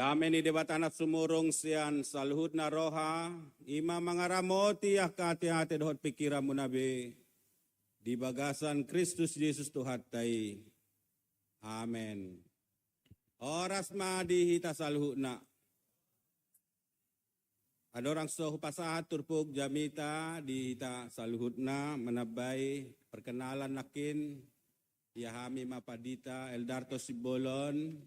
Dami ni debatanat sumurong siyan salhud na roha, ima mangaramoti hati-hati dohot pikiran mo nabi, di bagasan Kristus Yesus Tuhan tay. Amen. Oras madi hita salhud na. Adorang soh pasahat turpug jamita di hita salhud na menabay perkenalan nakin, yahami mapadita Eldarto Sibolon,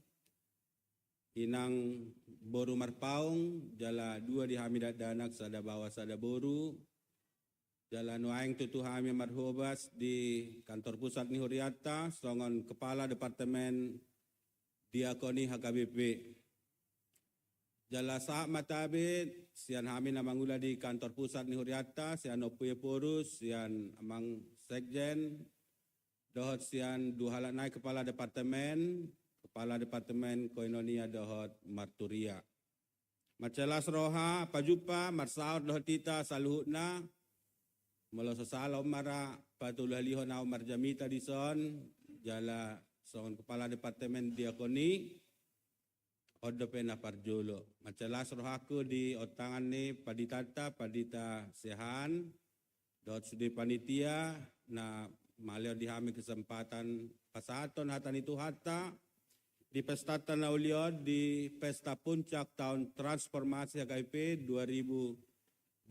inang boru marpaung jala dua di hamidat danak sada bawa sada boru jala nuaing tutu hami marhobas di kantor pusat ni Huriata songon kepala departemen diakoni HKBP jala saat matabit sian hami namangula di kantor pusat ni Huriata sian opuye porus sian amang sekjen dohot sian duhalat naik kepala departemen koinonia dohot marturia. Macelas roha pajupa marsaut dohot tita saluhutna melo sesalo mara patulah lihon au marjamita dison jala son kepala departemen diakoni odopena parjolo. Macelas rohaku di otangan ni padita sehan dohot sudi panitia na maleo dihami kesempatan pasaton hatan itu hatta di Pesta Tanah Uliot di Pesta Puncak Tahun Transformasi HKBP 2025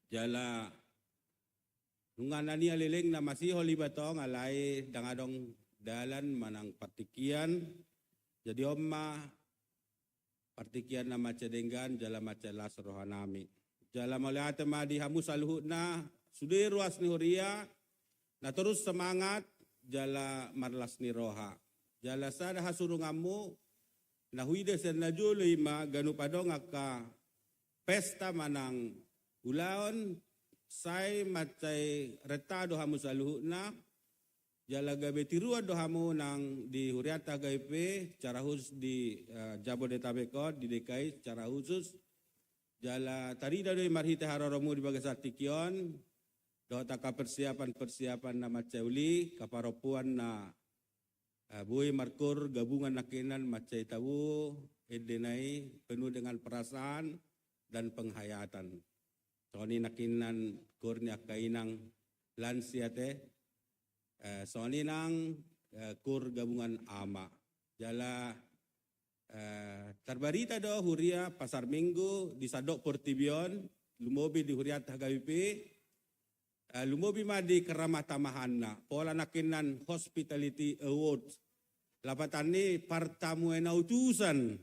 jala nunganani aliling na masiho libatong alay dangadong dalan manang partikian jadi omma partikian na macedenggan jala macelas rohanami jala maliate madi hamu saluhut na sudah ruas ni Huria na terus semangat jala marlas ni roha. Jala sada hasurungamu na huide sen na julo ima ganu padong aka pesta manang ulaon say macay retado hamu saluhu na jala gabe tirua do hamu nang di Huriata GP cara khusus di Jabodetabek di DKI cara khusus jala tadi dari marhite haroromu di bagasat tikion dohotaka persiapan na macauli kaparopuan na buhay markur gabungan nakinan macay tawu edenai penuh dengan perasaan dan penghayatan. Soni nakinan kurnia kainang lansia teh soni nang kur gabungan ama jala terbarita do Huria pasar minggu di Sadok Portibion lumobi di Huriat HKBP lumobi madi keramah tamahanna pola nakinan hospitality awards lapatan ni partamu utusan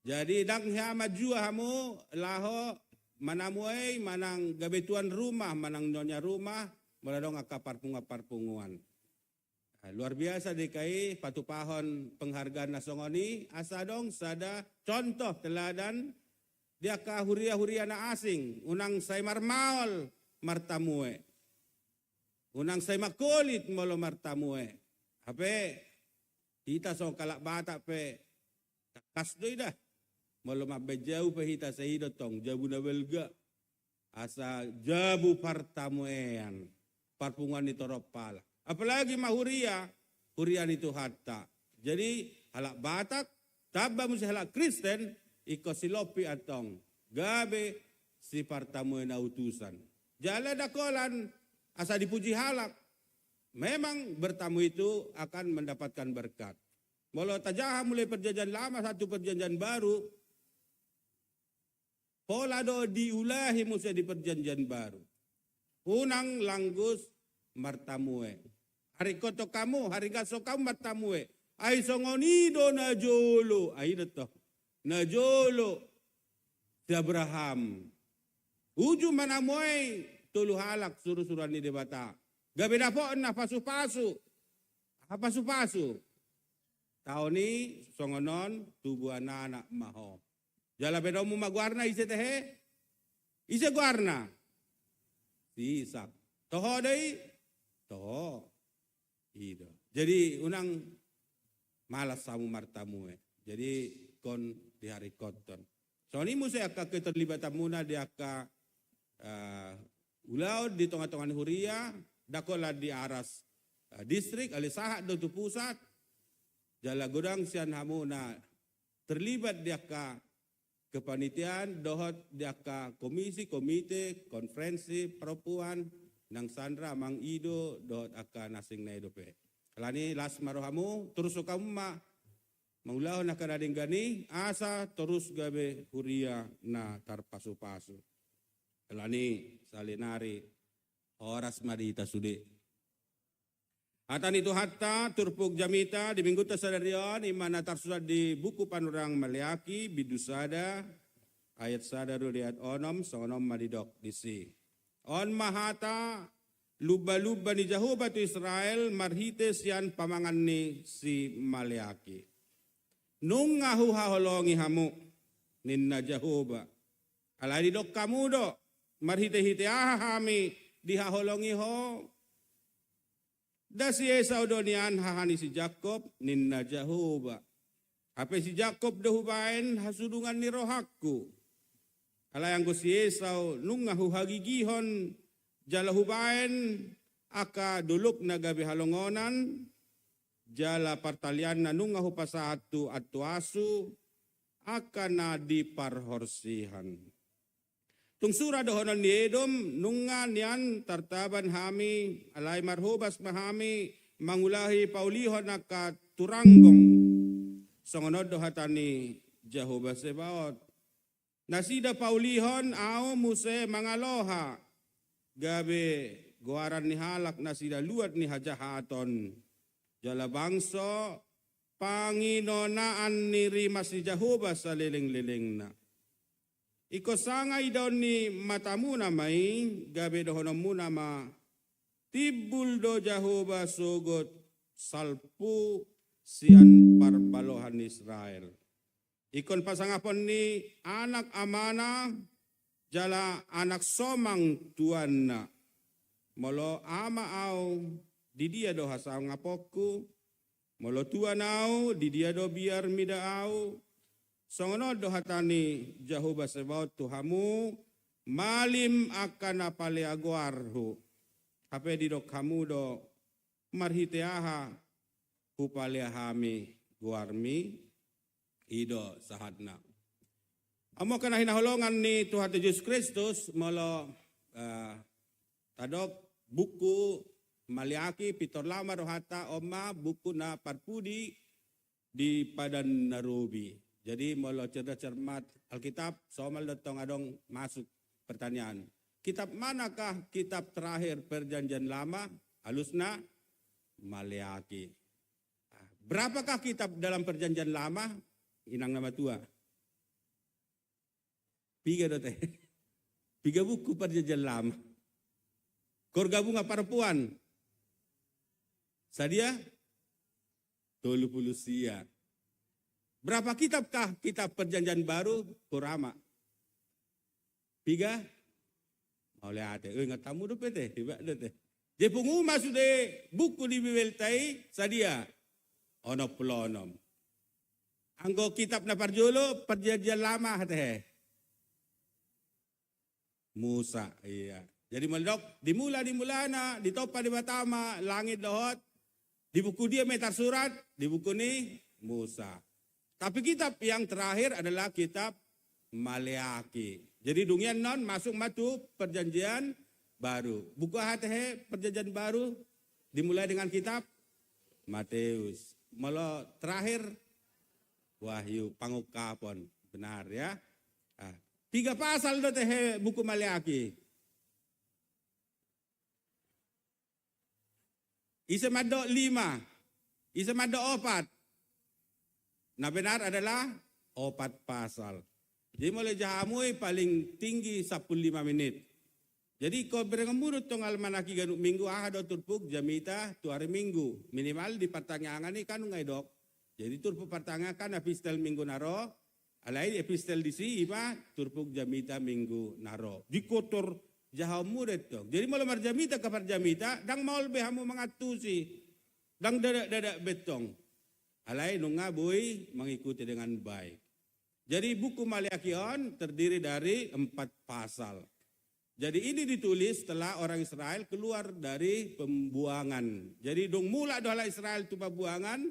jadi dang hama jua hamu laho manamuai manang gabetuan rumah manang nyonya rumah meladong parpunguan luar biasa DKI patupahon penghargaan nasongoni asadong sada contoh teladan dia ka huria na asing unang say marmaol martamue. Unang say makulit molo martamue. Hape, hita so kalak bata pe, kasdoy dah. Molo mabejau pe hita sa hidotong, jabu na belga. Asa jabu partamuean, parpungan itu ropala. Apalagi mahuria, huria itu hatta. Jadi halak batak, taba musi halak Kristen, iko silopi atong. Gabe si partamue na utusan. Jala dakolan asa dipuji halak. Memang bertamu itu akan mendapatkan berkat. Walau tajaha mulai perjanjian lama satu perjanjian baru. Pola do diulahi musia di perjanjian baru. Unang langgus martamue. Hari koto kamu, hari gaso kamu martamue. Ay songonido na jolo. Ay ito. Na jolo. Si Abraham. Uju manamoy tulu halak suruh-suruhan ni debata. Gabi dapo na pasu-pasu. Pasu-pasu. Tahun ni songonon tubuh anak maho. Jala bedomu magwarna ise tehe. Ise gwarna. Sisak. Toho day. Toho. Ido. Jadi unang malas samu martamu. Jadi kon di hari koton. So ni musa aka keterlibatan muna di aka ulau di tengah-tengah Huria, dakola di aras distrik, ali sahat do tu pusat, Jala godang sian hamu na terlibat dia ka kepanitiaan, dohot dia ka komite, konferensi perempuan, nang Sandra, Mang Ido, dohot aka nasing na idope. Kalani las marohamu, terus kamu maulah na kadading gani, asa terus gabe huria na tarpasu-pasu. Kalani salinari, oras madita sude. Atan itu hatta turpuk jamita di minggu tasadarion imana tarsulat di buku panurang Maleaki bidusada ayat sadaru lihat onom sonom madidok disi. On mahata luba-luba ni Jahobatu Israel marhite sian pamangan ni si Maleaki. Nung ngahu haholongi hamu ninna Jahoba. Alai didok kamu do marhite-hite ahami dihaholongi ho. Da si Esau donian hahani si Jakob ninna Jahoba. Apa si Jakob dahubain hasudungan ni rohakku. Ala yang si Esau nungahu hagigihon jalahubain aka duluk na gabi halongonan. Jala partalian na nungahu pasatu atuasu aka na diparhorsihan. Tung sura dohonon ni Edom nunga nian tartaban hami alai marhobas mahami mangulahi paulihon naka turanggong songonod dohatani Jehova Sebaot nasida paulihon ao muse mangaloha gabe goaran ni halak nasida luat ni hajahaton jala bangso panginonaan niri masih Jehova saliling-liling na. Iko sangay daw ni matamu namay, gabi dohonom mo nama, tibul do Jehova sugot salpu sian parbalohan Israel. Ikon pasangapon ni anak amana, jala anak somang tuan na. Molo ama au, di dia do hasang apoku, molo tuan au, di dia do biar mida au, songono dohatani Jehova Sebaot Tuhamu malim akan apale aguarhu. Hape di dok kamu do marhiteaha upale hami guarmi ido sahadna. Amo kana hinaholongan ni Tuhan Yesus Kristus molo tadok buku Maleaki pitor lama rohata oma buku na parpudi di padan narubi. Jadi molo cerdas cermat Alkitab somal datang adong masuk pertanyaan. Kitab manakah kitab terakhir perjanjian lama? Halusna Maleaki. Berapakah kitab dalam perjanjian lama? Inang nama tua. 3 dote. 3 buku perjanjian lama. Kor gabung perempuan. Sadia 30 sia. Berapa kitabkah kitab perjanjian baru? Kurama. 3? Oleh ate. Ingat tamu do pete. Tiba dote. Je penguma sudah buku di Bibeltai sadia. Ono pelonom. Anggo kitab na parjolo perjanjian lama teh. Musa, iya. Jadi meldok dimula-dimulana, ditopa di Batama, langit dohot, di buku dia metar surat, di buku ini Musa. Tapi kitab yang terakhir adalah kitab Maleaki. Jadi dunian non masuk matu perjanjian baru. Buku hati perjanjian baru dimulai dengan kitab Matius. Malah terakhir Wahyu Pangukapon. Benar ya. 3 pasal do teh buku Maleaki. Isa mado 5. Isa mado 4. Nah benar adalah 4 pasal. Jadi mulai jahamui paling tinggi 15 menit. Jadi kau berengemurut tong almanaki ganuk minggu ahad turpuk jamita tu hari minggu. Minimal di pertanyaan ini kan ngai dok. Jadi turpuk pertanyaan kan epistel minggu naro. Alai epistel disi iba turpuk jamita minggu naro. Di kotor jahamuret dok. Jadi malam jamita kapar jamita dang mau lebih hamu mengatusi. Dang dadak betong. Alai nunga boy mengikuti dengan baik. Jadi buku Maleakion terdiri dari 4 pasal. Jadi ini ditulis setelah orang Israel keluar dari pembuangan. Jadi dong mula dola Israel tu pembuangan.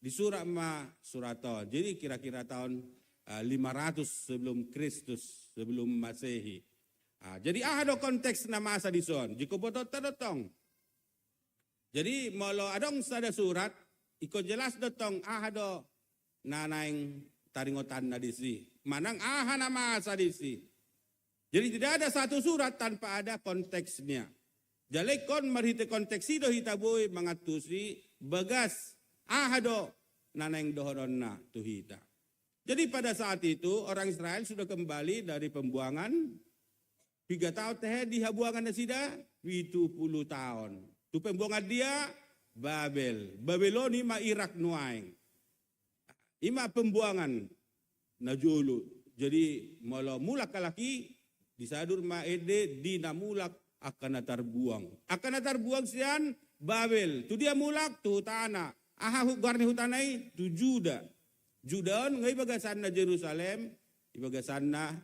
di surat ma suraton. Jadi kira-kira tahun 500 sebelum Kristus, sebelum Masehi. Jadi ada konteks nama asa dison. Jika botot tadotong. Jadi molo adong sada surat, ikut jelas dotong ada nanaing taringotan na disi. Manang nama asa disi. Jadi tidak ada satu surat tanpa ada konteksnya. Jadi kon marhite konteks itu hitabui mangatusi bagas ahado nanaing dohoron na tuhita. Jadi pada saat itu orang Israel sudah kembali dari pembuangan 3 tahun teh dihabuangan na sida 70 tahun. Tu pembuangan dia Babel. Babyloni ma Irak nuaing. Ima pembuangan na julu. Jadi molo mulak kalaki disadur ma ede di namulak akan natarbuang. Akan natarbuang sian Babel. Tu dia mulak tu tanah. Garni hutanai tu Juda. Judaon ngai bagasan na Jerusalem, ibagasan na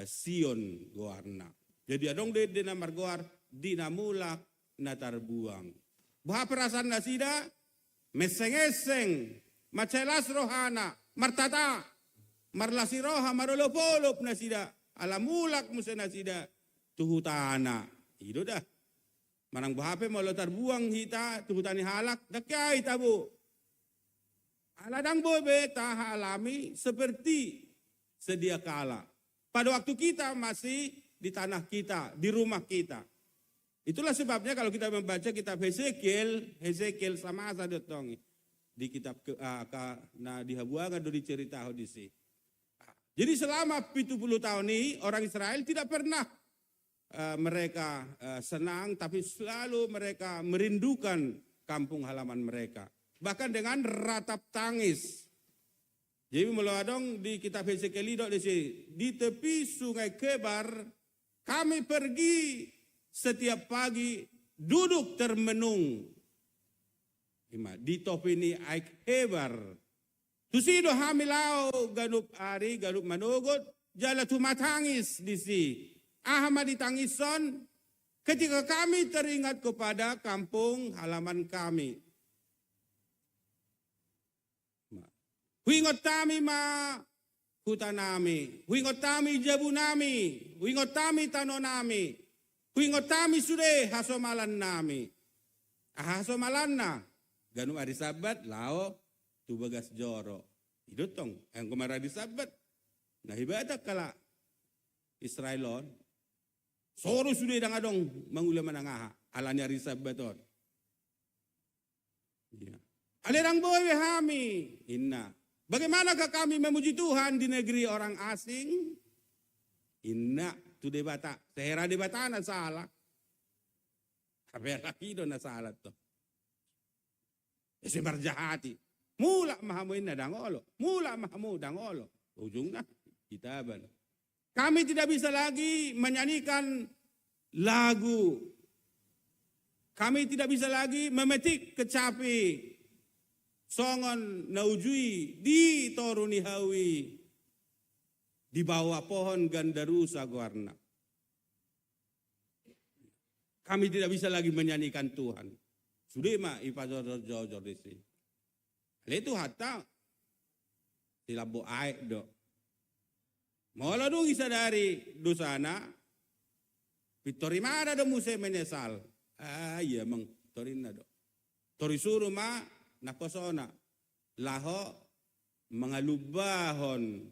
Sion goarna. Jadi adong de namar goar di namulak natarbuang. Baha perasaan na sida meseng-eseng, macelas rohana, martata, marlasi roha, marolopolop na sida, alamulak musa na sida, tuhutana. Ido dah. Manang bahape mau tarbuang hita, tuhutani halak, dakyai tabu. Aladang bobe taha alami seperti sedia kala. Pada waktu kita masih di tanah kita, di rumah kita. Itulah sebabnya kalau kita membaca kitab Hezekiel sama asa dotong di kitab dihabuangan do dicerita hodisi. Jadi selama 70 tahun ini orang Israel tidak pernah mereka senang, tapi selalu mereka merindukan kampung halaman mereka. Bahkan dengan ratap tangis. Jadi meladong di kitab Hezekiel di tepi sungai Kebar, kami pergi setiap pagi duduk termenung. Di topini aik Kebar. Tusido hamilau galup ari, galup manogot, jala tumatangis di si. Ahmad ditangison ketika kami teringat kepada kampung halaman kami. Huingot tami ma hutanami, huingot tami jabunami, huingot tami tanonami, huingot tami sude hasomalan nami. Hasomalan na, ganu ari sabat lao tu bagas joro. Idutong, yang kemara di sabat. Nah ibadah kala Israelon, soro sude dang adong mangula manangaha, alanya ari sabaton. Ya. Alerang boy hami, inna. Bagaimanakah kami memuji Tuhan di negeri orang asing? Inna tu debata, sehera debata na salah. Kabela kido na salah to. Ese marjahati. Mula mahamu inna dangolo, mula mahamu dangolo. Ujungnya kitaban. Kami tidak bisa lagi menyanyikan lagu. Kami tidak bisa lagi memetik kecapi. Songon naujui di toruni hawi di bawah pohon gandarusa guarna. Kami tidak bisa lagi menyanyikan Tuhan. Sudah mah ipajor-jor di sini. Itu hatta silabo aek do. Mula dong isa dari dosana. Pitori mana do muse menyesal. Iya mang torin na do. Tori suruh mah nakosona laho mengalubahon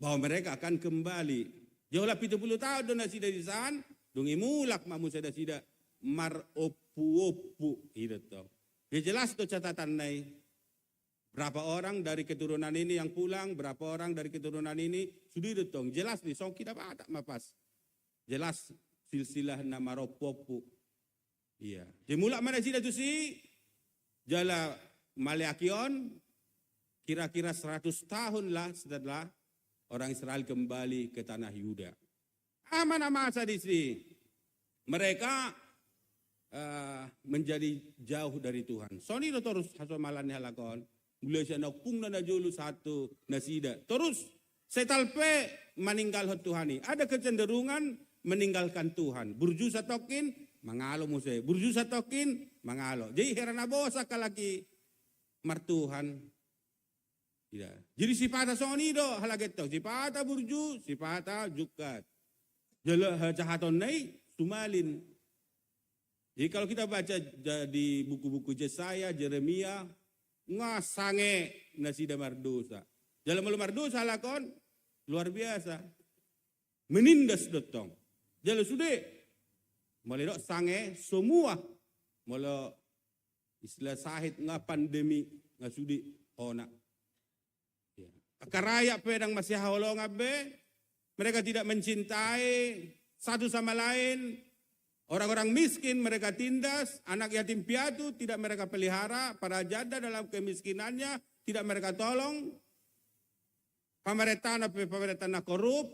bahwa mereka akan kembali. Jauhlah 70 tahun do nasi dari san, dungi mulak mamu sada sida mar opu-opu itu toh. Ya jelas tuh catatan nai. Berapa orang dari keturunan ini yang pulang, berapa orang dari keturunan ini sudah ditong. Jelas nih, song kita tak mapas. Jelas silsilah nama ropopu. Iya. Dimulak mana sida tu si Jala Maleakion kira-kira 100 tahun lah setelah orang Israel kembali ke tanah Yuda. Aman masa di sini. Mereka menjadi jauh dari Tuhan. Soni do terus hasomalan halakon. Mulai siya nakpung na julu satu nasida. Terus setalpe meninggal Tuhani. Ada kecenderungan meninggalkan Tuhan. Burju satokin mangalo mo siya. Burju satokin mangalo. Jadi herana bosa kalaki martuhan. Tidak. Jadi sipata soni do halagetto, sipata burju, sipata jukat. Jala hacahaton nai sumalin. Jadi kalau kita baca di buku-buku Yesaya, Jeremia, ngasange nasida mardosa. Jala malu mardosa lakon luar biasa. Menindas dotong. Jala sude mulai dok sange semua mulai istilah sahid nga pandemi nga sudi ona. Karaya pedang masih haolong abe, mereka tidak mencintai satu sama lain. Orang-orang miskin mereka tindas, anak yatim piatu tidak mereka pelihara, para janda dalam kemiskinannya tidak mereka tolong. Pemerintahan korup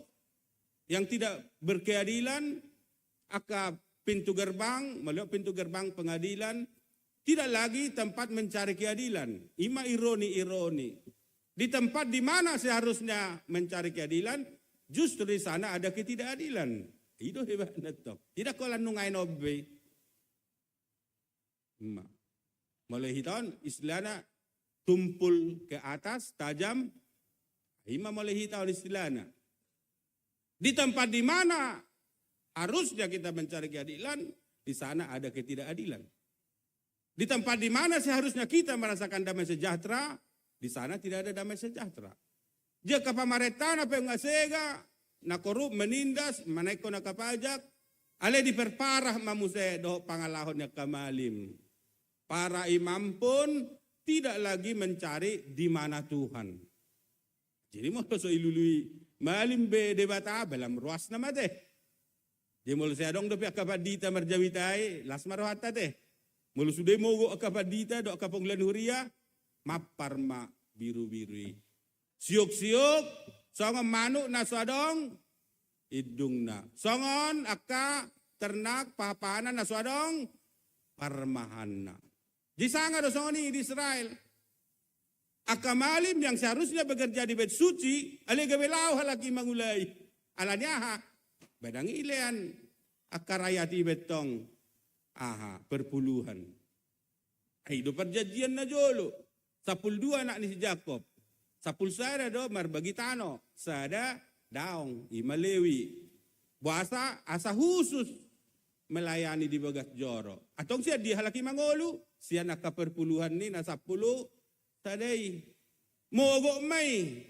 yang tidak berkeadilan, aka pintu gerbang, melihat pintu gerbang pengadilan, tidak lagi tempat mencari keadilan. Ima ironi-ironi. Di tempat di mana seharusnya mencari keadilan, justru di sana ada ketidakadilan. Itu hebatnya toh. Tidak kau lanungai nobe. Mulai hitam istilahnya tumpul ke atas tajam. Ima mulai hitam istilahnya. Di tempat di mana harusnya kita mencari keadilan, di sana ada ketidakadilan. Di tempat di mana seharusnya kita merasakan damai sejahtera, di sana tidak ada damai sejahtera. Jika pemerintahan apa yang ngasega, na korup, menindas, menaikkan na kapajak, ale diperparah mamuse do pangalahon yang kamalim. Para imam pun tidak lagi mencari di mana Tuhan. Jadi mau so ilului malim be debata belam ruas nama teh. Dia mulu saya dong dopi akapadita marjawitai las marwata teh. Mulu sudah mogo akapadita do akaponglan huria. Maparma biru-biru. Siuk-siuk, songon manuk na swadong, idung na. Songon aka ternak papanan na swadong, parmahan na. Di sana do songoni di Israel. Aka malim yang seharusnya bekerja di bait suci, ale gabelau halaki mangulai. Alanya ha, badang ilean, aka rayati betong, perpuluhan. Hidup perjanjian na jolo. 12 anak ni si Jacob. 10 sada do marbagi tano. Sada daong imalewi. Buasa asa khusus melayani di Bagas Joro. Atong siya di halaki mangolu. Siya nakaperpuluhan ni na 10 tadai. Mogo may.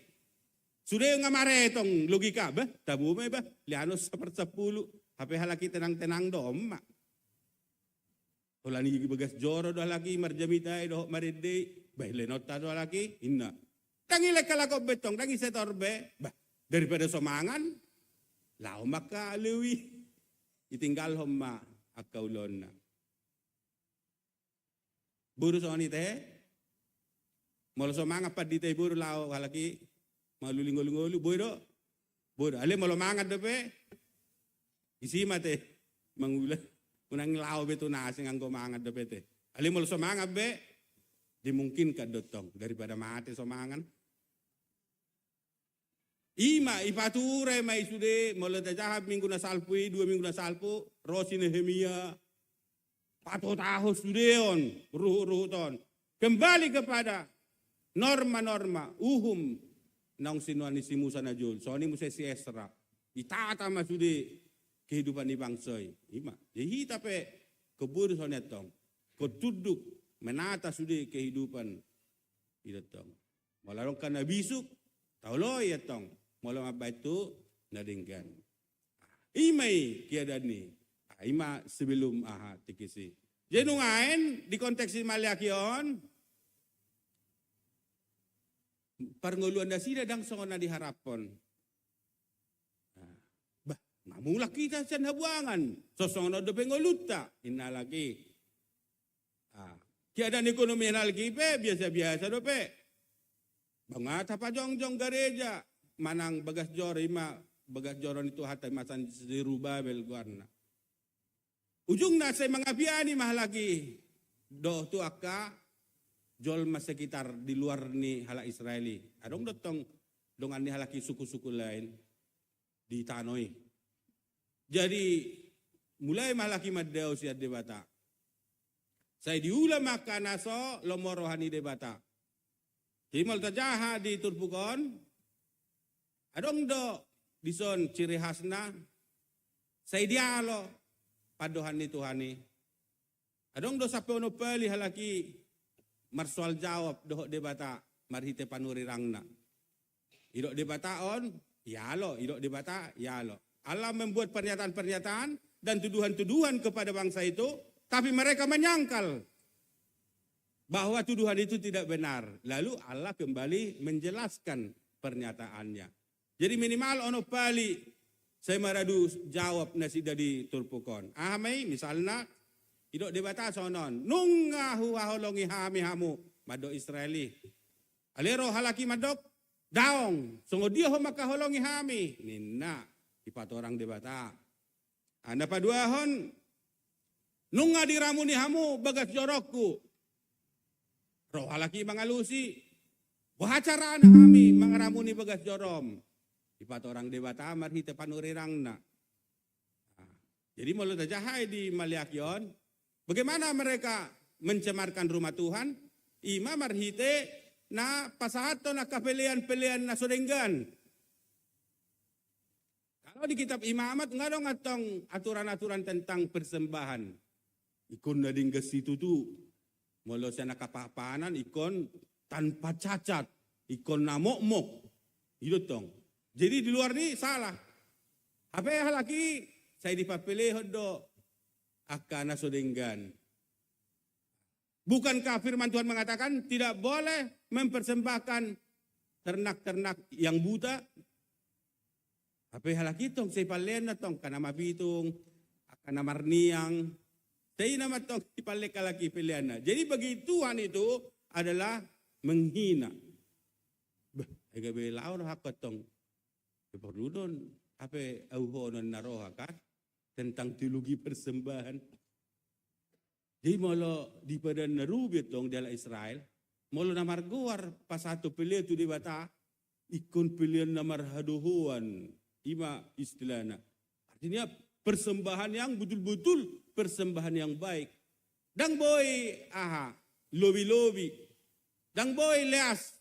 Sudah nga maretong logika ba? Tabu may ba? Liano sa 10. Hape halaki tenang-tenang do emak. Wala ni Bagas Joro do halaki marjamitay do marede. Baik lenota do lagi, inna. Tangi lekalakop betong, tangi setorbe, bah daripada somangan, lau maka lewi, itinggal homma akaulona. Buru soani teh, molo somangan pad di teh buru lau halaki, malu lingolu buru, ale molo mangat dope, isi mate, mangula, unang lau betu nasi nganggo mangat dope teh, ale molo somangat be. Dimungkinkan dotong daripada mati somangan. Ima ipature mai sude mulai tajahab minggu na salpui 2 minggu na salpu rosi Nehemia 4 tahun sudeon ruh ton kembali kepada norma-norma nang sinuan si Musa najul soalnya Musa si Esra itata masude kehidupan di bangsoi ima jadi tapi keburu soalnya tong ketuduk menata sudah kehidupan itu tong. Malarong kana bisuk taulo ya tong. Malam apa itu nadingkan. Imai kiadani. Ima sebelum tikisi. Jadi ngain di konteks Malyakion parngoluan dasida dang songona diharapon. Bah, mamula kita san habuangan. Sosongona do pengoluta inalagi. Kiadan ekonomi lagi pe biasa-biasa do pe. Bangata pa jongjong gereja manang Bagas Joro ima Bagas Joro itu hatai masan Zerubabel guarna. Ujung na say mga piani mahalagi do tu akka jol mas sekitar di luar ni hala Israeli. Adong dotong dongan ni halaki suku-suku lain di tanoi. Jadi mulai mahalaki madeo siya debata. Saya diulam maka naso lomorohani debata. Timal tajaha di turpukon, adong do dison ciri khasna, say dialo, padohan ni Tuhani. Adong do sape ono peli halaki, marsual jawab dohok debata, marhite panuri rangna. Idok debataon, yalo, idok debata, yalo. Allah membuat pernyataan-pernyataan dan tuduhan-tuduhan kepada bangsa itu, tapi mereka menyangkal bahwa tuduhan itu tidak benar. Lalu Allah kembali menjelaskan pernyataannya. Jadi minimal ono pali saya maradu jawab nasi dari turpukon. Ahamai misalnya idok debata sonon nunga huwa holongi hami hamu madok Israeli. Alero halaki madok daong songo dia ho maka holongi hami. Nina ipat orang debata. Anda paduahon nunga diramuni hamu bagas jorokku. Roh halaki mangalusi. Wahacaraan kami mangaramuni bagas jorom. Ipat orang debata amar hite panurirangna. Jadi mulut jahai di Maliakion. Bagaimana mereka mencemarkan rumah Tuhan? Ima marhite na pasahato na kapelian-pelian na sodenggan. Kalau di kitab imamat nggak dong atong aturan-aturan tentang persembahan. Ikon na ding situ tuh. Molo siya nakapapanan, ikon tanpa cacat, ikon na mok-mok. Itu tong. Jadi di luar ini salah. Apa yang halaki? Saya dipapilih do akan nasodenggan. Bukankah firman Tuhan mengatakan tidak boleh mempersembahkan ternak-ternak yang buta? Apa yang halaki tong? Saya palen na tong kana mabitung, akan marniang. Saya nama tong dipalek laki pilihan. Jadi bagi Tuhan itu adalah menghina. Ega belaur hak tong. Keperluan apa auhonon naroha kan tentang teologi persembahan. Jadi malah di pada narubit dong dalam Israel. Malah namar guar pas satu pilihan tu di bata ikon pilihan namar haduhuan ima istilahnya. Artinya persembahan yang betul-betul persembahan yang baik. Dang boy aha lobi-lobi. Dang boy leas.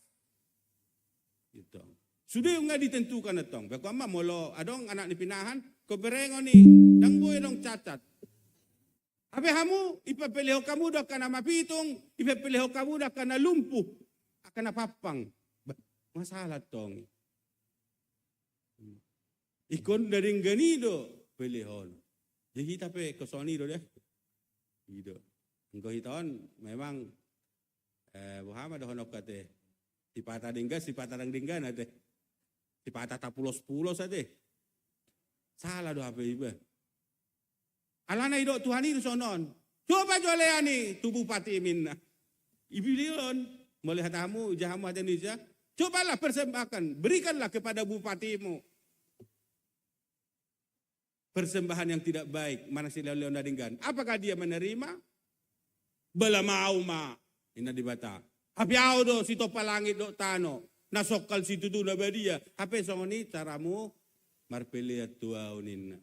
Gitu. Sudah nggak ditentukan atong. Bagaimana molo adong anak dipinahan ko berengo ni dang boy dong cacat. Abe hamu ipapeleho kamu dah kana mapitung, ipapeleho kamu dah kana lumpuh, akan papang. Masalah tong. Ikon dari ganido pelehon. Jadi kita pe kesoni do deh. Gitu. Engkau hiton memang Muhammad honok kate. Sipata dingga, sipata dang dingga nate. Sipata tapulos-pulos ate. Salah do apa iba. Alana idok Tuhan itu sonon. Coba joleani tubuh pati minna. Ibilion melihat kamu jahamu hati Indonesia. Cobalah persembahkan, berikanlah kepada bupatimu. Persembahan yang tidak baik, mana si Leon Nadinggan. Apakah dia menerima? Bala mau ma. Ina dibata. Hapi au do si topalangit do tano. Nasokal situ do na badia. Hape songoni caramu marpeliat tuaunin.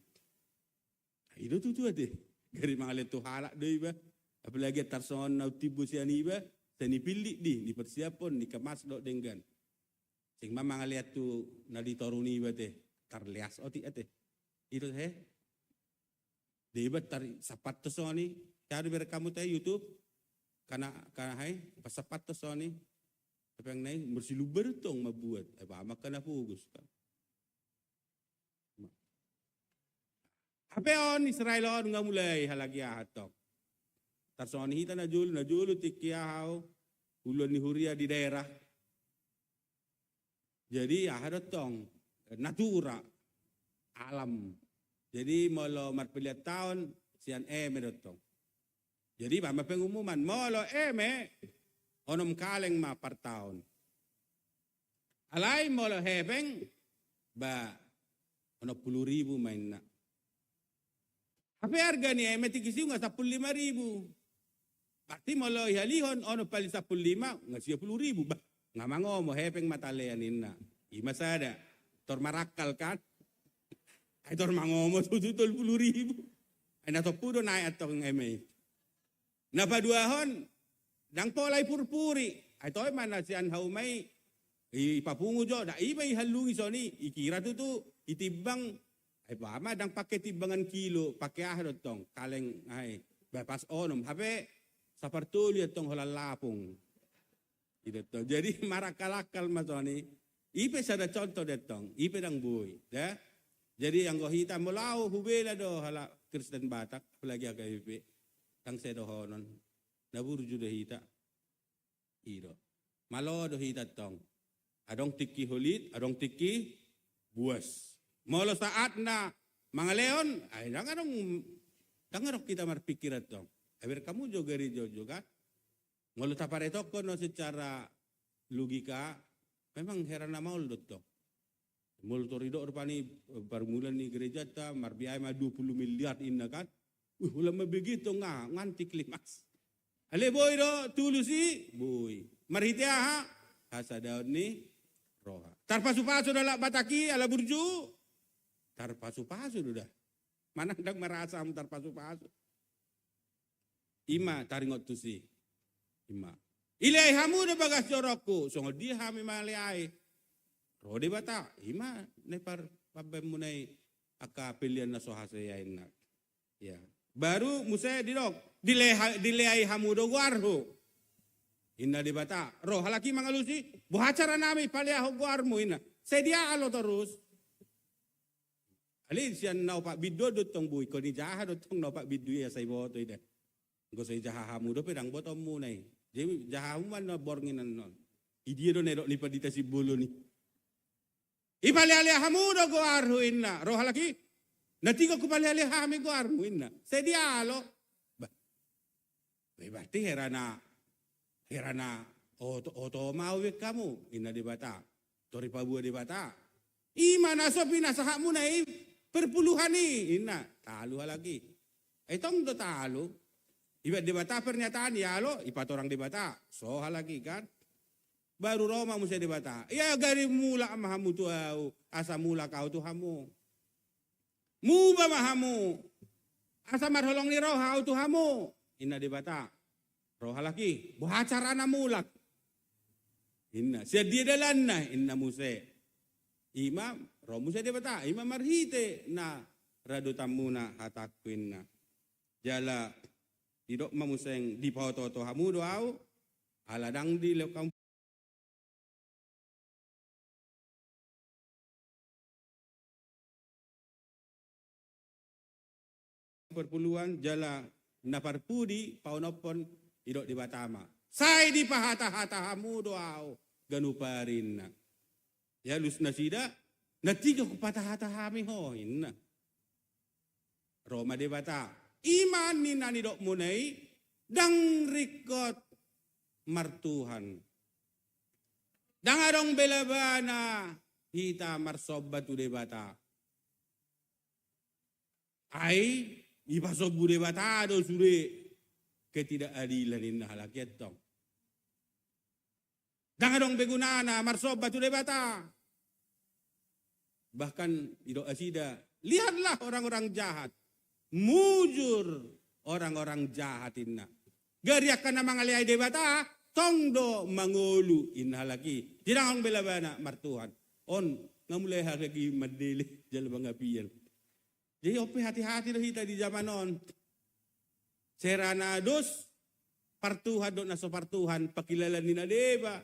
Itu tuh deh. Dari mangalit tuh halak deh iba. Apalagi tarson nautibu siani iba. Seni pilih di persiapon, dikemas do denggan. Sing mama ngaliat tuh naditoruni iba teh. Tarlias oti teh. Itu he. Dia tar sapatos soni. Cari berekamu teh YouTube. Karena hai pas sapatos soni. Tapi yang naik bersiluber tong mabuat. Apa makan apa ugus kan. Apa on Israel on nggak mulai halagi ahatok. Tarsoni hita na julu tikiahau ulun ni huria di daerah. Jadi ahadotong natura alam. Jadi molo marpiliat tahun sian medotong. Jadi mama pengumuman molo onom kaleng ma par tahun. Alai molo hebeng ba ono 10.000 main na. Apa harga ni tikisi nga 15.000. Pati molo ihalihon ono pali 15 nga 10.000 ba. Nga mango mo hepeng mataleanin na. Ima sada tor marakal kan. Ay tor mango mo tututol 10.000. Ay natopudo na atong eme. Napaduahon dang polay purpuri Ito mana si haumay ipapungo jo da iba ihalungi so ni ikira tu itibang ay pama dang pakai timbangan kilo pakai ahad tong kaleng ay pas onom habe sapartuli tong holalapong itu jadi marakalakal masoni ipe sada contoh detong ipe dang boy ya jadi yang gohita mulau hubela do hala Kristen Batak apalagi aga ipe tang sedo honon naburu jude hita iro malo do hita tong adong tiki holit adong tiki buas molo saat na mga leon ay dangarok kita marpikirat dong aber kamu juga juga molo tapareto kono secara logika memang heran na maul dotto molo torido rupani permulaan ni gereja ta marbiay ma 20 miliar inna kan ulam begitu nganti klimaks ale boy do tulusi boy marhitia ha hasa daun ni roha tarpasu-pasu dala bataki ala burju tarpasu-pasu udah mana dak merasa tarpasu-pasu ima taringot tusi ima ilai hamu de bagas jorokku songo di hami maleai rode bata ima nepar pabem munai aka pilihan na sohase ya inna ya baru musai didok dileai hamu do warho inna di bata roh halaki mangalusi buhacara nami palia ho warmu inna sedia alo terus ali sian nau pak biddo dotong bui ko ni jaha dotong nau pak biddu ya sai boto ide go sai jaha hamu do pedang botom munai jadi jaha man na bornginan non idia do nedok ni padita si bulu ni ipali hamu do go arhu inna roh halaki natigo ko pali hami go armu inna sedia alo berarti herana oto mau kamu inna di bata tori pabua di bata imana sopina sahamu nai perpuluhan ni inna talu lagi etong do talu iba di bata pernyataan ya lo ipat orang di bata soha lagi kan baru Roma musa di bata ya gari mula mahamu tu asa mula kau tu hamu muba mahamu asa marholong ni roha tu hamu inna di bata roha lagi buhacara na mulak inna sia dia dalan na inna muse imam roh muse di bata imam marhite na radu tamuna hatakwinna jala tidak mamuseng di pauto hamu doau aladang di lekam perpuluhan jala naparpudi paunopon idok di batama sai di pahata-hata hamu doau ganuparinna ya lusna sida natiga ko patahata hami ho inna Roma di bata iman ni nani dok munai dang rikot martuhan dang adong belabana hita marsobatu de bata ai ipasobu de bata do sure ketidakadilan inna halakiat tong dang adong begunana marsobatu de bata bahkan idok asida lihatlah orang-orang jahat mujur orang-orang jahat inna gariakan na mga liay debata tongdo mangulu inna lagi tidak ang belabana martuhan on ngamulay lagi madili jala mga piyan jadi ope hati-hati dah kita di zaman on serana dos partuhan do naso partuhan pakilalan nina deba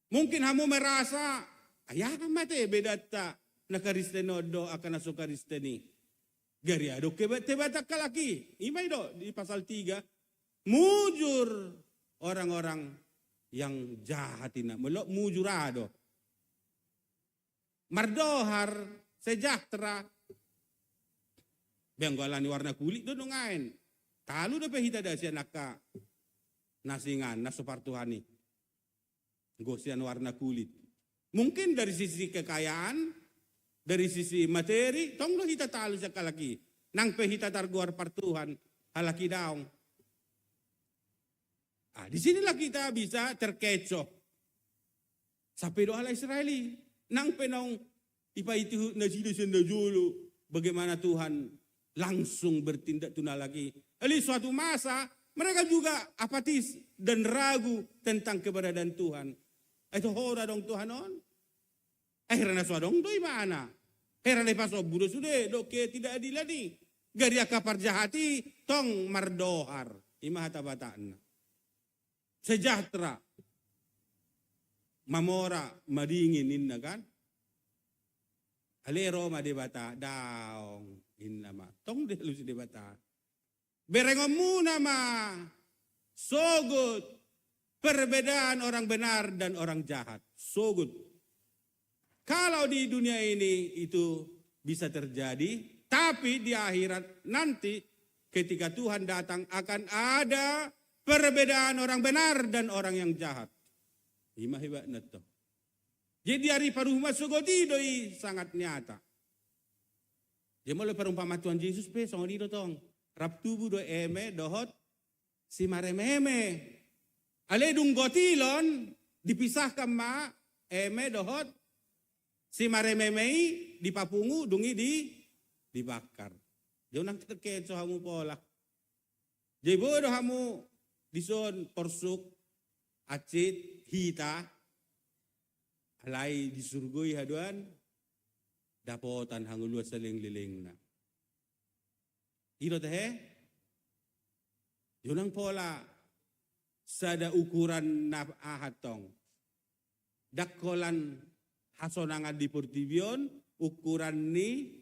mungkin hamu merasa ayah mate bedata nakaristeno do akan naso karisteni gari ado kebat kalaki imay do di pasal 3 mujur orang-orang yang jahatina melok mujurado mardohar sejahtera benggolan warna kulit do ngain talu do pehita dasian naka nasingan nasopartuhani gosian warna kulit mungkin dari sisi kekayaan dari sisi materi, tong lo hita talo sa kalaki. Nang pehita targuar partuhan, halaki daong. Di sinilah kita bisa terkecoh. Sampai doa Israeli. Nang penong ipaitu na sila senda jolo. Bagaimana Tuhan langsung bertindak tuna lagi. Ali suatu masa, Mereka juga apatis dan ragu tentang keberadaan Tuhan. Itu hora dong Tuhan on. Akhirnya suadong doi mana? Akhirnya pas budo sudah doke tidak adil lagi. Gari akapar jahati tong mardohar. Ima hata bataan. Sejahtera. Mamora madingin inna kan. Alero ma debata daong inna ma. Tong de lusi debata. Berengom muna ma. Sogut. Perbedaan orang benar dan orang jahat. Sogut. Kalau di dunia ini itu bisa terjadi, tapi di akhirat nanti ketika Tuhan datang akan ada perbedaan orang benar dan orang yang jahat. Ima hebat neto. Jadi hari paruhma sogoti doi sangat nyata. Dia mulai perumpamaan Tuhan Yesus pe songo dito tong. Rap tubuh do eme dohot si marememe. Ale dung gotilon dipisahkan ma eme dohot si marememei di papungu dungi dibakar. Dia nang terkeco hamu pola. Jadi bodoh hamu dison porsuk acit hita alai disurgoi haduan dapotan hangulua seling-liling na. Iro teh yunang pola sada ukuran na ahatong dakolan hasonangan di portibion ukuran ni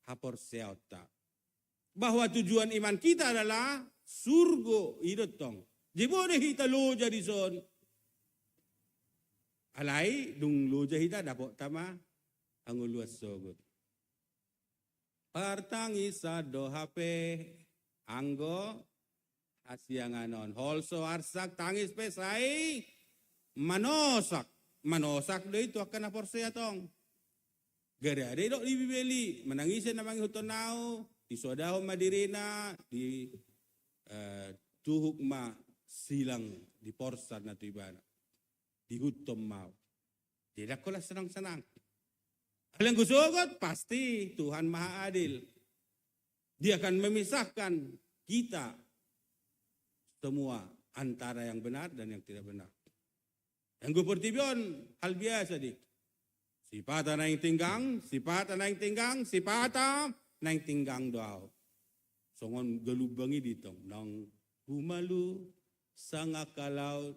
hapor seota. Bahwa tujuan iman kita adalah surgo idotong. Jebode hita loja di son. Alai dung loja hita dapok tama anguluas sogot. Partangi sado hape anggo asianganon. Holso arsak tangis pesai manosak. Manosak do itu akan apor saya tong. Gara ada dok di bibeli menangisin namang hutonau di sodaho madirina di tuhuk ma silang di porsan na ibana di hutom mau. Tidak kolah senang-senang. Alang gusogot pasti Tuhan Maha Adil. Dia akan memisahkan kita semua antara yang benar dan yang tidak benar. Yang gue pertibion hal biasa di. Sipata na yung tinggang, sipata na yung tinggang, sipata na yung tinggang daw. Songon galubangi dito. Nang humalu sa ngakalaw,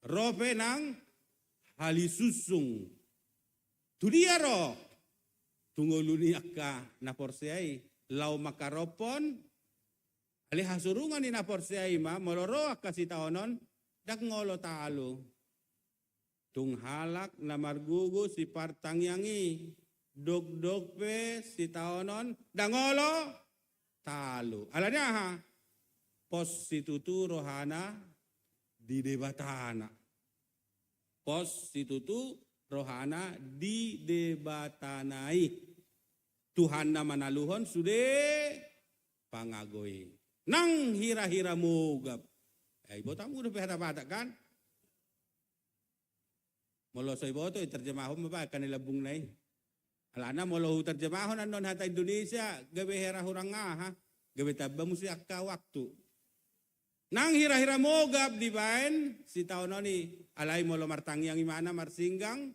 rope ng halisusung. Tudiaro, tunguluniak ka na porsiay, law makaropon, alihasurungan ni na porsiay ma, moloroak kasi taonon, dagngolo talo. Tung halak na margugo si partangyangi. Dog-dog pe si taonon. Dangolo talo. Ala niya ha. Pos si tutu rohana di debatana. Pos si tutu rohana di debatanai. Tuhan na manaluhon sude pangagoy. Nang hira-hira mugap. Ay botamu udah pehata-pata kan? Molo soy boto terjemahon ba kanila bungnay. Alana molo terjemahon anon hata Indonesia gawe hera hurang ha. Gawe tabba musi akka waktu. Nang hira-hira mogap di baen si taon ni alai molo martangi yang imana marsinggang.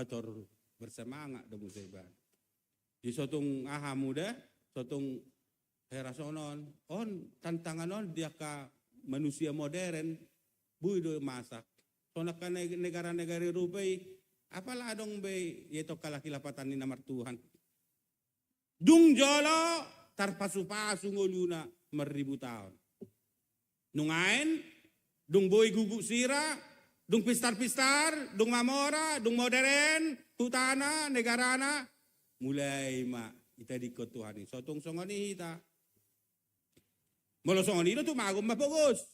Tor bersemangat do musi ban. Di sotong aha muda sotong hera sonon on tantangan on dia ka manusia modern bui do masak. Soalnya kan negara-negara Eropai, apalah dong be, yaitu kalakilapatan ni namar Tuhan. Dung jolo, tarpasu-pasu ngoluna meribu tahun. Nungain, dung boy guguk sira, dung pistar-pistar, dung mamora, dung modern, hutana, negarana, mulai ma, kita dikot Tuhan ini. Sotong songoni kita. Molo songoni itu tuh magum mapogus.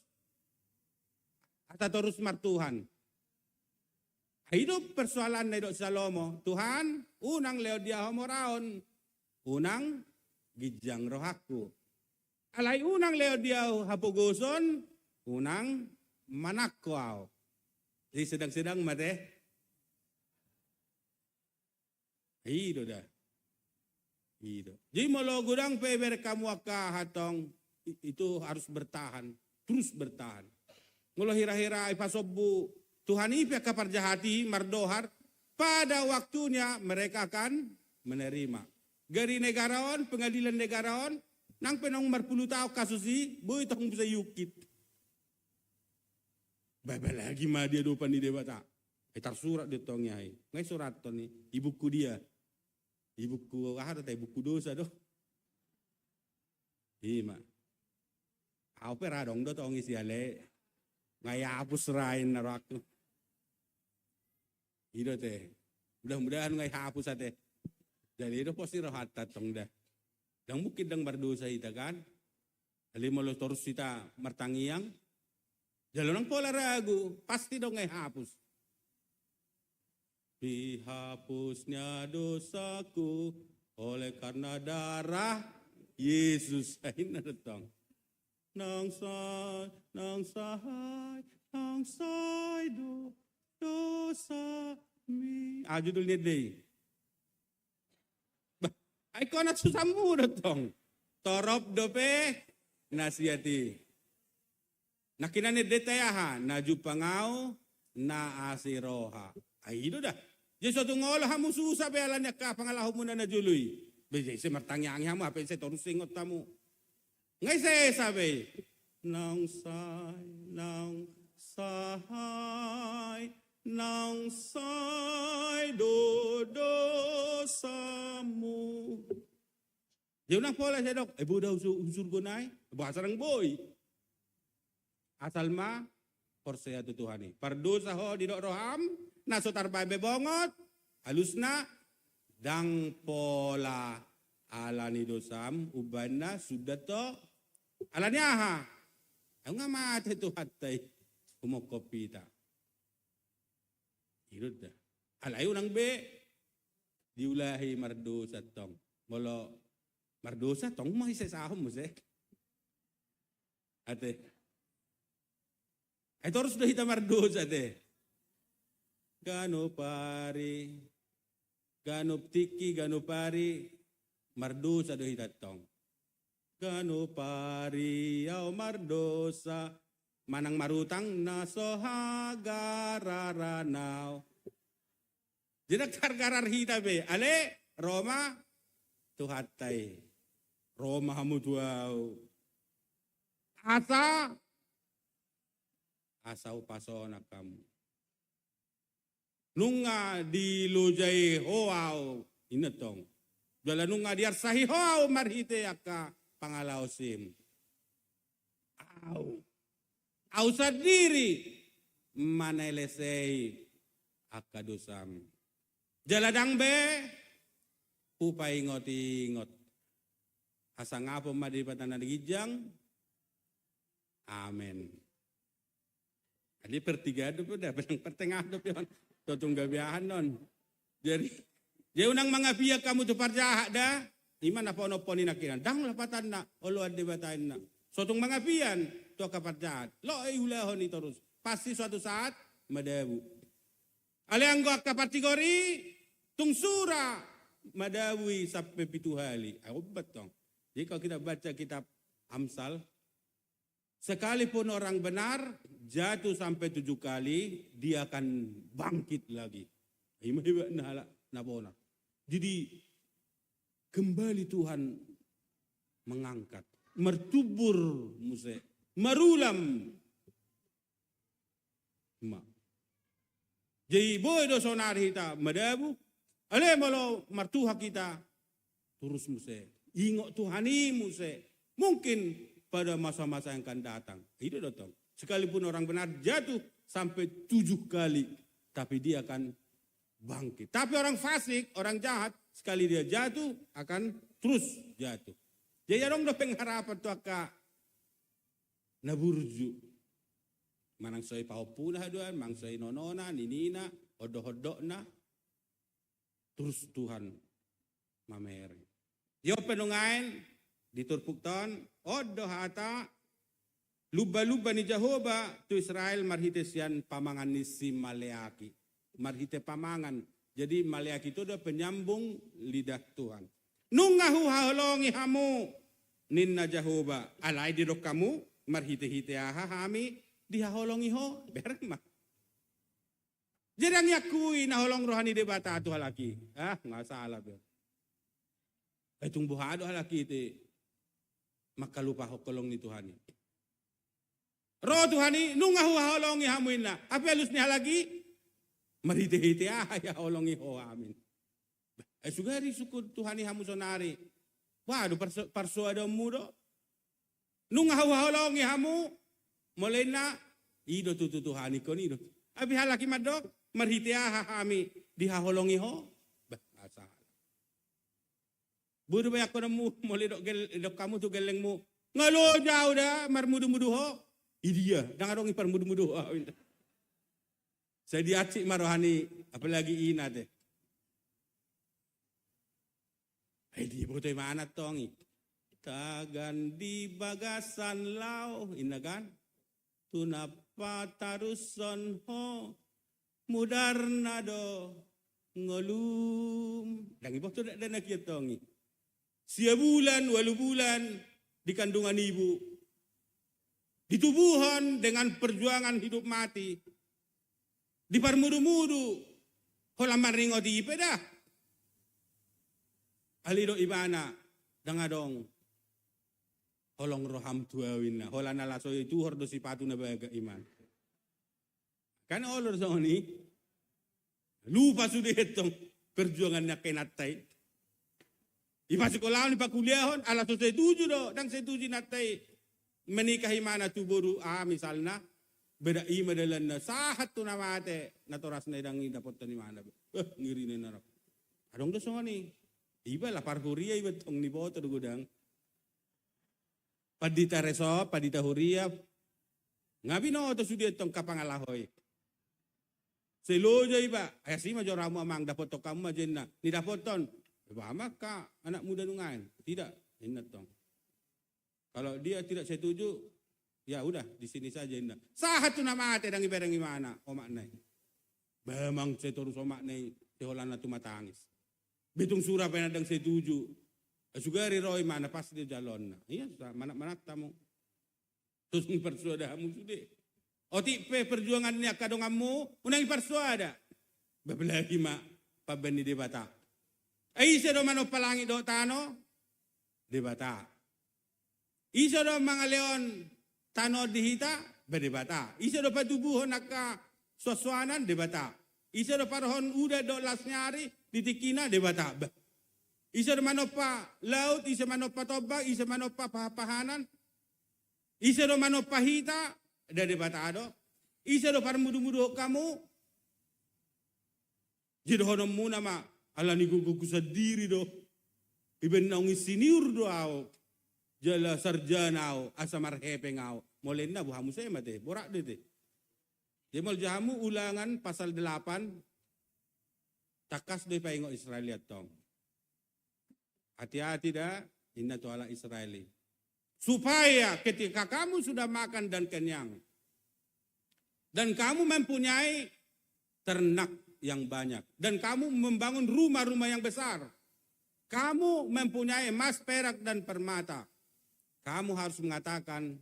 Ata terus mar Tuhan. Hidup persoalan na sa Salomo. Tuhan, unang leo dia homoraon. Unang gijang rohaku. Alay unang leo dia hapuguson. Unang manakwaw. Jadi sedang-sedang mate. Hido dah. Hido. Jadi molo gudang peber kamu hatong. Itu harus bertahan. terus bertahan. Ngulo hira-hira ipasobu Tuhan ipia kaparjahati mardohar, pada waktunya mereka akan menerima. Gari negarawan, pengadilan negarawan, nang penong marpuluh tahun kasus ini, boy tong bisa yukit. Baba lagi mah dia depan di debata. Tar surat di tongnya. Ngai surat to nih, ibuku dia. Ibuku ada ibuku dosa doh. Ima. Apa radong do tong isi ale. Ngai hapus rain narakku. Itu teh. Mudah-mudahan ngai hapus ate. Jadi itu pasti rohat tong dah. Dan mungkin dang berdosa kita kan. Ali malu terus kita martangiang. Jalan pola ragu, pasti dong ngai hapus. Dihapusnya dosaku oleh karena darah Yesus. Ini datang. Nang sai dosa mi. Judulnya deh. Ay ko na susamu datang. Torop dope nasihati. Nakina ni detayaha na jupangau na asiroha. Ay itu dah. Jadi suatu ngolah hamu susah bealannya ka pangalahu mo na najuluy. Bejay si martangi ang hamu apa si torus singot tamu. Ngay se sabi nang sai dosamu. Dia nang pola saya dok. Budak unsur gunai bahasa orang boy. Asal ma porsea tu Tuhani. Pardosa ho di dok roham, nasotar bae bongot, halusna dang pola alani dosam ubana sudah to alani aha. Ang nga mate tu hatay umokopita. Irud dah. Alayu nang be diulahi mardosa tong. Molo mardosa tong mo isesahom mo se. Ate ito harus sudah kita mardosa deh. Gano pari, gano tiki, gano pari, mardosa doh kita tong. Gano pari, yau mardosa, manang marutang nasoha gararanaw. Jinak garar hita be, ale Roma tuhatay, Roma hamutuaw. Asau pasona kamu. Nunga dilujai hoau inetong. Jala nunga diarsahi hoau marhite aka pangalau sim. Au sadiri manelesei aka dosam. Jala dang be upai ingot. Asang apa madipatan gijang. Amen. Jadi pertiga itu udah benang pertengah itu pion. Tutung gabiahan non. Jadi dia unang mga biya kamu tu parjahat dah. Iman apa ono poni nakinan. Dang lapatan na. Olo ade batain na. Sotong mga biyan to kaparjahat. Lo ay hulahon ni terus. Pasti suatu saat madabu. Ale anggo kategori tungsura madawi sampai 7 hari. Obat dong. Jadi kalau kita baca kitab Amsal, sekalipun orang benar jatuh sampai 7 kali, dia akan bangkit lagi. Jadi kembali Tuhan mengangkat, mertubur muse, marulam. Jadi boy do sonar kita madabu, ale malo martuha kita terus muse, ingok Tuhani muse. Mungkin pada masa-masa yang akan datang. Itu datang. Sekalipun orang benar jatuh sampai 7 kali. Tapi dia akan bangkit. Tapi orang fasik, orang jahat, sekali dia jatuh akan terus jatuh. Jadi dong do pengharapan tu aka naburju. Manang soy paupuna haduan, mang soy nonona, ninina, odo-hodokna. Terus Tuhan mameri. Yo penungain diturpukton, odo hata luba-luba ni Jehovah tu Israel marhite sian pamangan ni si Maleaki. Marhite pamangan. Jadi Maleaki itu adalah penyambung lidah Tuhan. Nungahu haholongi hamu ninna Jehovah. Alai di kamu marhite-hite aha hami dihaholongi ho berma. Jadi ang yakui na holong rohani debata tu halaki. Nggak salah ber. Itong buhado halaki ite makalupa ho kolong ni Tuhani. Roh Tuhani nung holongi hamuin na. Apa halus ni halagi? Marhite-hite ya holongi ho amin. Sugari sukud Tuhani hamu sonari. Waduh parso ada mudo. Nung holongi hamu mulai na ido tu Tuhani kon ido. Abi halaki madok marhite hami dihaholongi ho. Asal. Budu banyak konamu mulai dok kamu tu gelengmu. Ngalo jauh dah marmudu-mudu ho. Idia, jangan dong ipar mudu-mudu. Saya diacik marohani, apalagi ina deh. Dia butuh mana tongi? Tagan di bagasan lau, inagan. Tunapa taruson ho, mudar nado ngolum. Dan ibu tu ada nak tongi. Sia bulan, walu bulan di kandungan ibu. Di tubuhan dengan perjuangan hidup mati. Di parmudu-mudu. Hola maringo di ipeda. Alido ibana. Dangadong. Holong roham tuawin na. Hola nalaso itu hordo sipatu na baga iman. Kan olor sa ni. Lupa sudah itong perjuangan na kinatay. Ipasikulah ni pakuliahon. Alas so setuju do. Dang setuju natay. Menikahi mana tu boru misalnya beda ima dalan na sahat tu nama ate natoras na idang dapat ni mana ngiri ni narap adong do soni iba la parhuria iba tong ni boto do gudang padita reso padita huria ngabi no to sudi tong kapangalahoy seloja iba ayasima joramu amang dapat to kamu ajenna ni dapat ton ba maka anak muda nungan tidak inat tong. Kalau dia tidak setuju, ya udah di sini saja indah. Sahat tu nama ate dangi berang imana, omak nai. Bemang setorus omak nai, seholana tu matangis. Bitung surah penadang setuju. Sugari roy mana pas dia jalon. Iya, mana tamu. Terus ni persuadamu sudah. Oti pe perjuangannya kadongamu, unang persuada. Babelagi mak pabeni debata. Ai sedo mano palangi do tano debata. Isa do mga leon tano dihita berdebata. Isa do patubuhon naka suaswanan debata. Isa do parhon udah do lasnyari ditikina debata. Isa do manopa laut, isa manopa tobak, isa manopa pahapahanan. Isa do manopa hita ada debata do. Isa do parmudu-mudu kamu. Jidohonom muna ma ala ni gugu sadiri do. Iben naung isiniur do ao. Jala sarjana au asamar hepeng au molenna buhamu saya mate borak dete jemol jamu ulangan pasal 8 takas de paingo Israeliat tong hati-hati dah inna tu ala Israeli supaya ketika kamu sudah makan dan kenyang dan kamu mempunyai ternak yang banyak dan kamu membangun rumah-rumah yang besar kamu mempunyai emas perak dan permata. Kamu harus mengatakan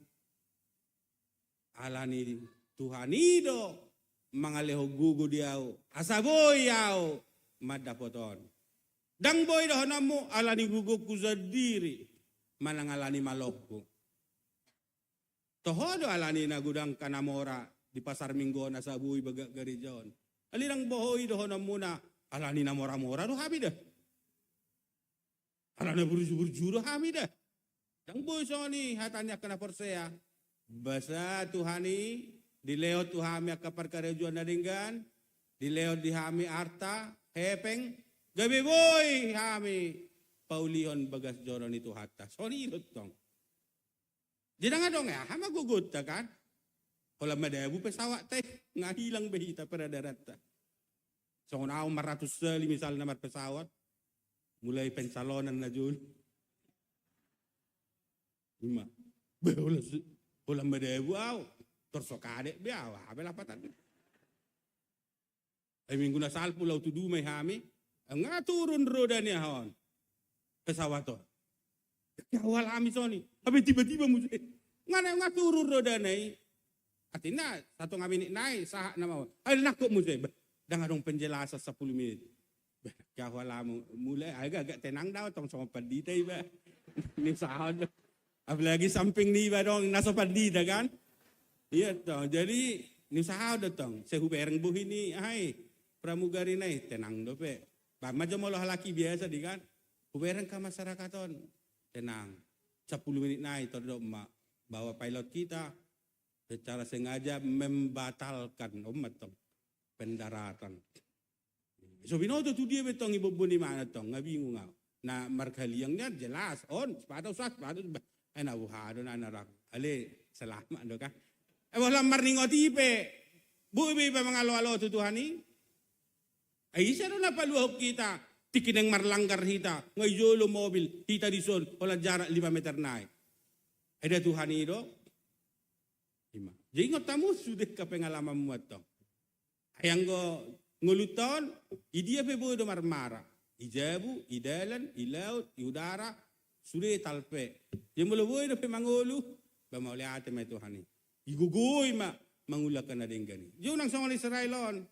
alani Tuhan ido mangaleho gugu diau asaboy yau madapoton dang boy do namu alani gugu kuzadiri manangalani malokku tohodo alani na gudang kanamora di pasar minggo na sabuy baga garijon alirang bohoy do namu na alani na mora-mora do habida alani burju-burju do habida Dang boy soni hatanya kena persea. Basa Tuhani dileot tuhami akapar karejuan nadinggan. Dileot dihami arta hepeng. Gabi boy hami paulihon bagas joron itu hatta. Soni ilutong. Jadi nga dong ya hama gugut kan. Kalau madabu pesawat teh ngahilang behita pada darata. So na 100 misal nomor pesawat. Mulai pencalonan na jul. Ima, bola madabu au, torsokade biawa, abel apa tadi? Minggu na salpu lau tudu may hami, ngaturun roda niya hon, pesawat to. Kawal kami soni, tapi tiba-tiba musuh, Ngana ngaturur do danai. Atina satu ngaminit naik sahak nama. Ay nakuk musib. Dah dong penjelasan 10 menit. Kau lama mulai agak tenang dah tong sama padi tay ba. Ni sahad. Apalagi samping ni ba dong nasa padi dah kan. Iya tong. Jadi ni sahad tong. Saya hubereng buh ini ai pramugari nai tenang do pe. Ba macam malah laki biasa di kan. Hubereng ke masyarakaton. Tenang. 10 menit naik todok mak bawa pilot kita secara sengaja membatalkan pendaratan. So binoto tu dia betong ibu buni mana tong ngabingung ngau. Na markaliangnya jelas on sepatu ana buhado na narak. Ale selamat do kan. Wala marningoti pe. Bu ibe mangalo-alo tu Tuhani. Ai sero na paluhok kita. Tikineng marlanggar hita. Ngayolo mobil hita dison wala jarak 5 meter naik. Ada Tuhan itu. Jadi ngotamu sudah ke pengalaman muat tong. Ayang go nguluton, idia pe bodo marmara. Ijabu, idalan, ilaut, iudara, sudah talpe. Yang mula bodo pe mangulu, ba mauli ate may Tuhan ini. Igugoy mangulakan na denggani. Yung nang song Israelon.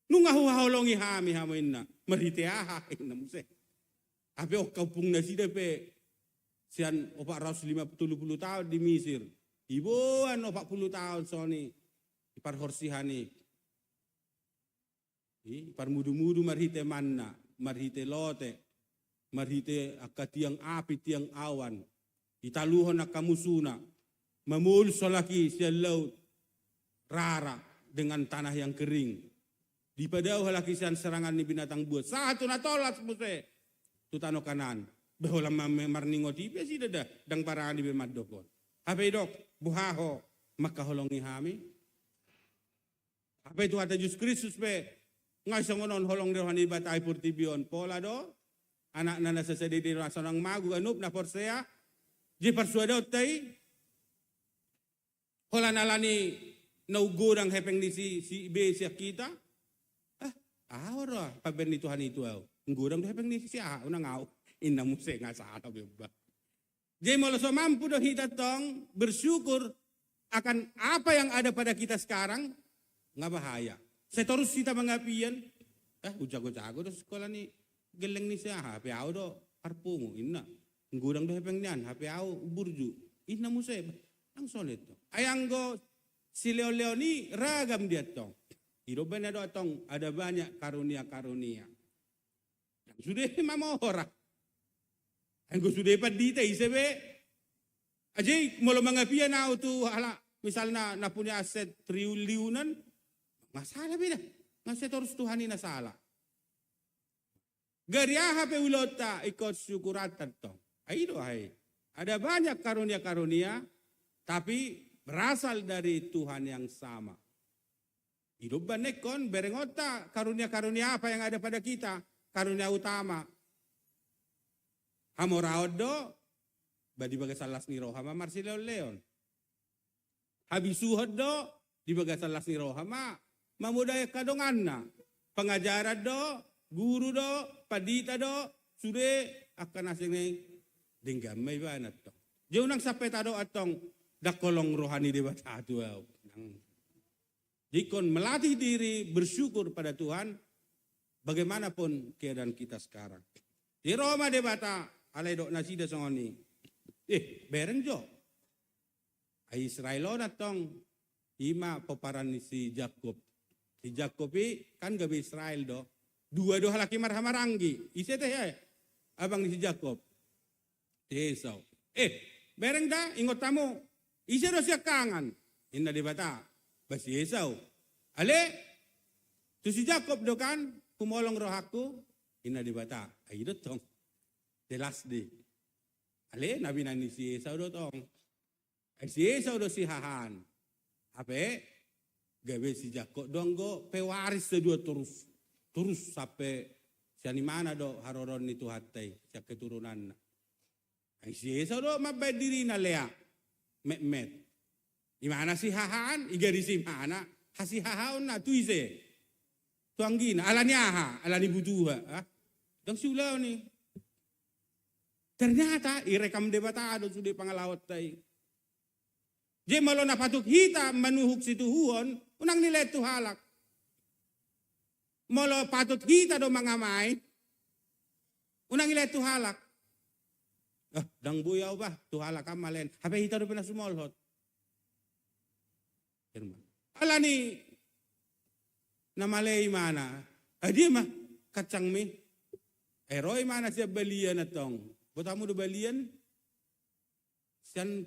Nung ahuhaulong ihami hamoin na, mariteaha na muse. Ape o kaupung na sida pe, sian 450 tahun di Mesir. Ibuan 40 tahun soni iparhorsihani. Parmudu-mudu marhite manna, marhite lote, marhite akatiang api tiang awan. Italuhon akamusuna, mamul solaki siya laut rara dengan tanah yang kering. Di padau halaki sian serangan ni binatang buat. Satu na tolas muse. Tutano kanan. Beholam marningoti pe si dada dang parani be maddokon. Hape dok buhaho makaholongi hami. Hape tu hata Yesus Kristus pe ngai songonon holong rohani batai purtibion pola do anak nana sesedi di rasonang magu anup na forsea je persuado tai hola nalani naugurang hepeng di si be si kita. Ahora paben ni Tuhan itu au. Ngurang hepeng ni si unang au. Inna muse ngasana beba. Jadi malah so mampu dah kita tong bersyukur akan apa yang ada pada kita sekarang nggak bahaya. Saya terus kita mengapian, ujago-jago dah sekolah ni geleng ni saya HP au do parpungu inna. Ngurang dah hepengnian HP au burju. Inna muse ang solid to. Ayang go si Leo ni ragam dia tong. Hidupan ada tong ada banyak karunia-karunia. Yang sudah mamora. Ang gusto dapat dita isebe. Aje molo mangapian na tu hala misalnya na punya aset triliunan masalah beda. Ngaset harus Tuhan ini salah. Gariah pe ulota ikut syukuratan to. Aido hai. Ada banyak karunia-karunia tapi berasal dari Tuhan yang sama. Hidup banekon berengota karunia-karunia apa yang ada pada kita? Karunia utama. Hamoraod do, badi baga salas ni rohama Marsilio Leon. Habisuhod do, di baga salas ni rohama mamudaya kadonganna. Pengajaran do, guru do, padita do, sude akan asing ni denggamay ba na to. Diyo nang sapetado atong dakolong rohani di bata atuaw. Jikon melatih diri bersyukur pada Tuhan bagaimanapun keadaan kita sekarang. Di Roma di bata alay dok nasida songoni. Bereng jo. Ay Israelo na tong ima paparan ni si Jacob. Si Jacob kan gabi Israel do. Dua halaki marhamaranggi. Ise teh ya. Abang ni si Jacob. Esau. Bereng da ingot tamu. Ise do siya kangan. Inna di bata. Basi Esau. Ale. Tu si Jacob do kan. Kumolong rohaku. Inna di bata. Ay do tong. The last day. Ale, nabi na ni si Esau do tong. Ay si Esau do si hahan. Ape, gawe si Jacob donggo pewaris sedua terus. Terus sampai siani mana do haroron itu hatai. Siya keturunan na. Ay si Esau do mabay diri na lea. Met. Imana si hahan, igari si mana. Hasi hahaon na tuise. Tuanggina, alani aha, alani butuha. Dang siulaw ni. Ternyata irekam debatado sudah pangalawat tay. Jadi malo na patuk hita manuhuk si tuhuon, unang nilai tuhalak. Malo patut hita do mangamay, unang nilai tuhalak. Dang buyaw ba, tuhalak ka malen. Hape hita do pinasumolhot. Ala ni namalay mana, di mah kacang mi. Roy mana siya balian atong. Butamu do balian, siyan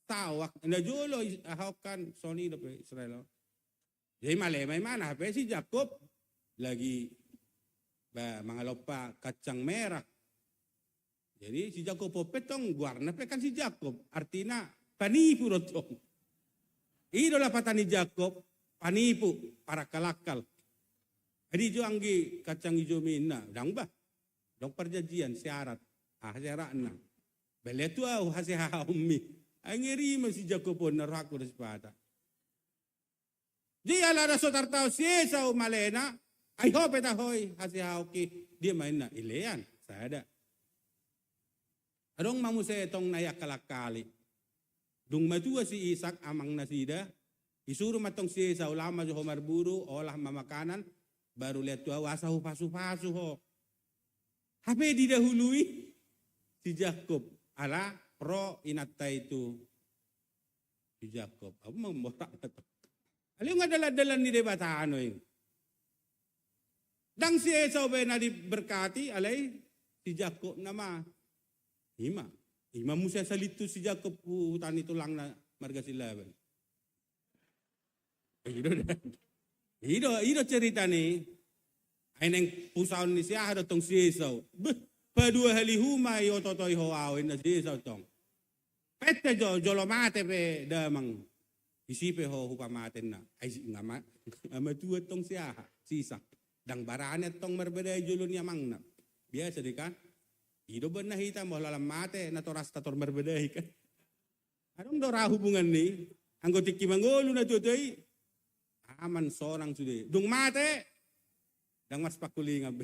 tawak. Na julo ahawkan Sony do Israel. Jadi may mana hape si Jacob lagi mga lopa kacang merah. Jadi si Jacob petong guarna pe kan si Jacob. Artinya panipu rotong. Idola patani Jacob panipu para kalakal. Jadi jo anggi kacang hijau mina dang ba. Dong perjanjian syarat. Syarat na. Beletu au haseha ummi. Angiri si Jacob pun naraku respada. Di ala da sotar tau siesa malena. Ay hope ta hoy haseha ki dia main na ilean. Sada. Adong mamusay itong nayak kalakali. Dung matua si Isak amang nasida. Isuro matong si Esau lama jo marburu olah mamakanan. Baru lihat tua wasahu pasu-pasu ho. Hape didahului si Jacob. Ala pro inatta itu. Si Jacob. Apa memborak itu. Ala yung adalah-adalah ni debatano yung. Dang si Esau na diberkati alay si Jacob nama. Ima musa salitu si Jacob hutan itu lang na marga silaban. Ido cerita ni. Ay nang pusaon ni siya tong si Esau. Padua halihuma yo totoy ho awin na si Esau tong. Pette jolo mate pe damang. Isipe ho hupamaten na. Ay ngama amatua tong siya si Isak. Dang baranet tong marbeda jolo niya mang na. Biasa di kan? Ido ba nahita mo lalam mate na toras tator merbedahi kan? Anong dora hubungan ni? Anggo tiki manggolo na tutoy. Aman sorang sude. Dung mate. Dang mas pakulinga be.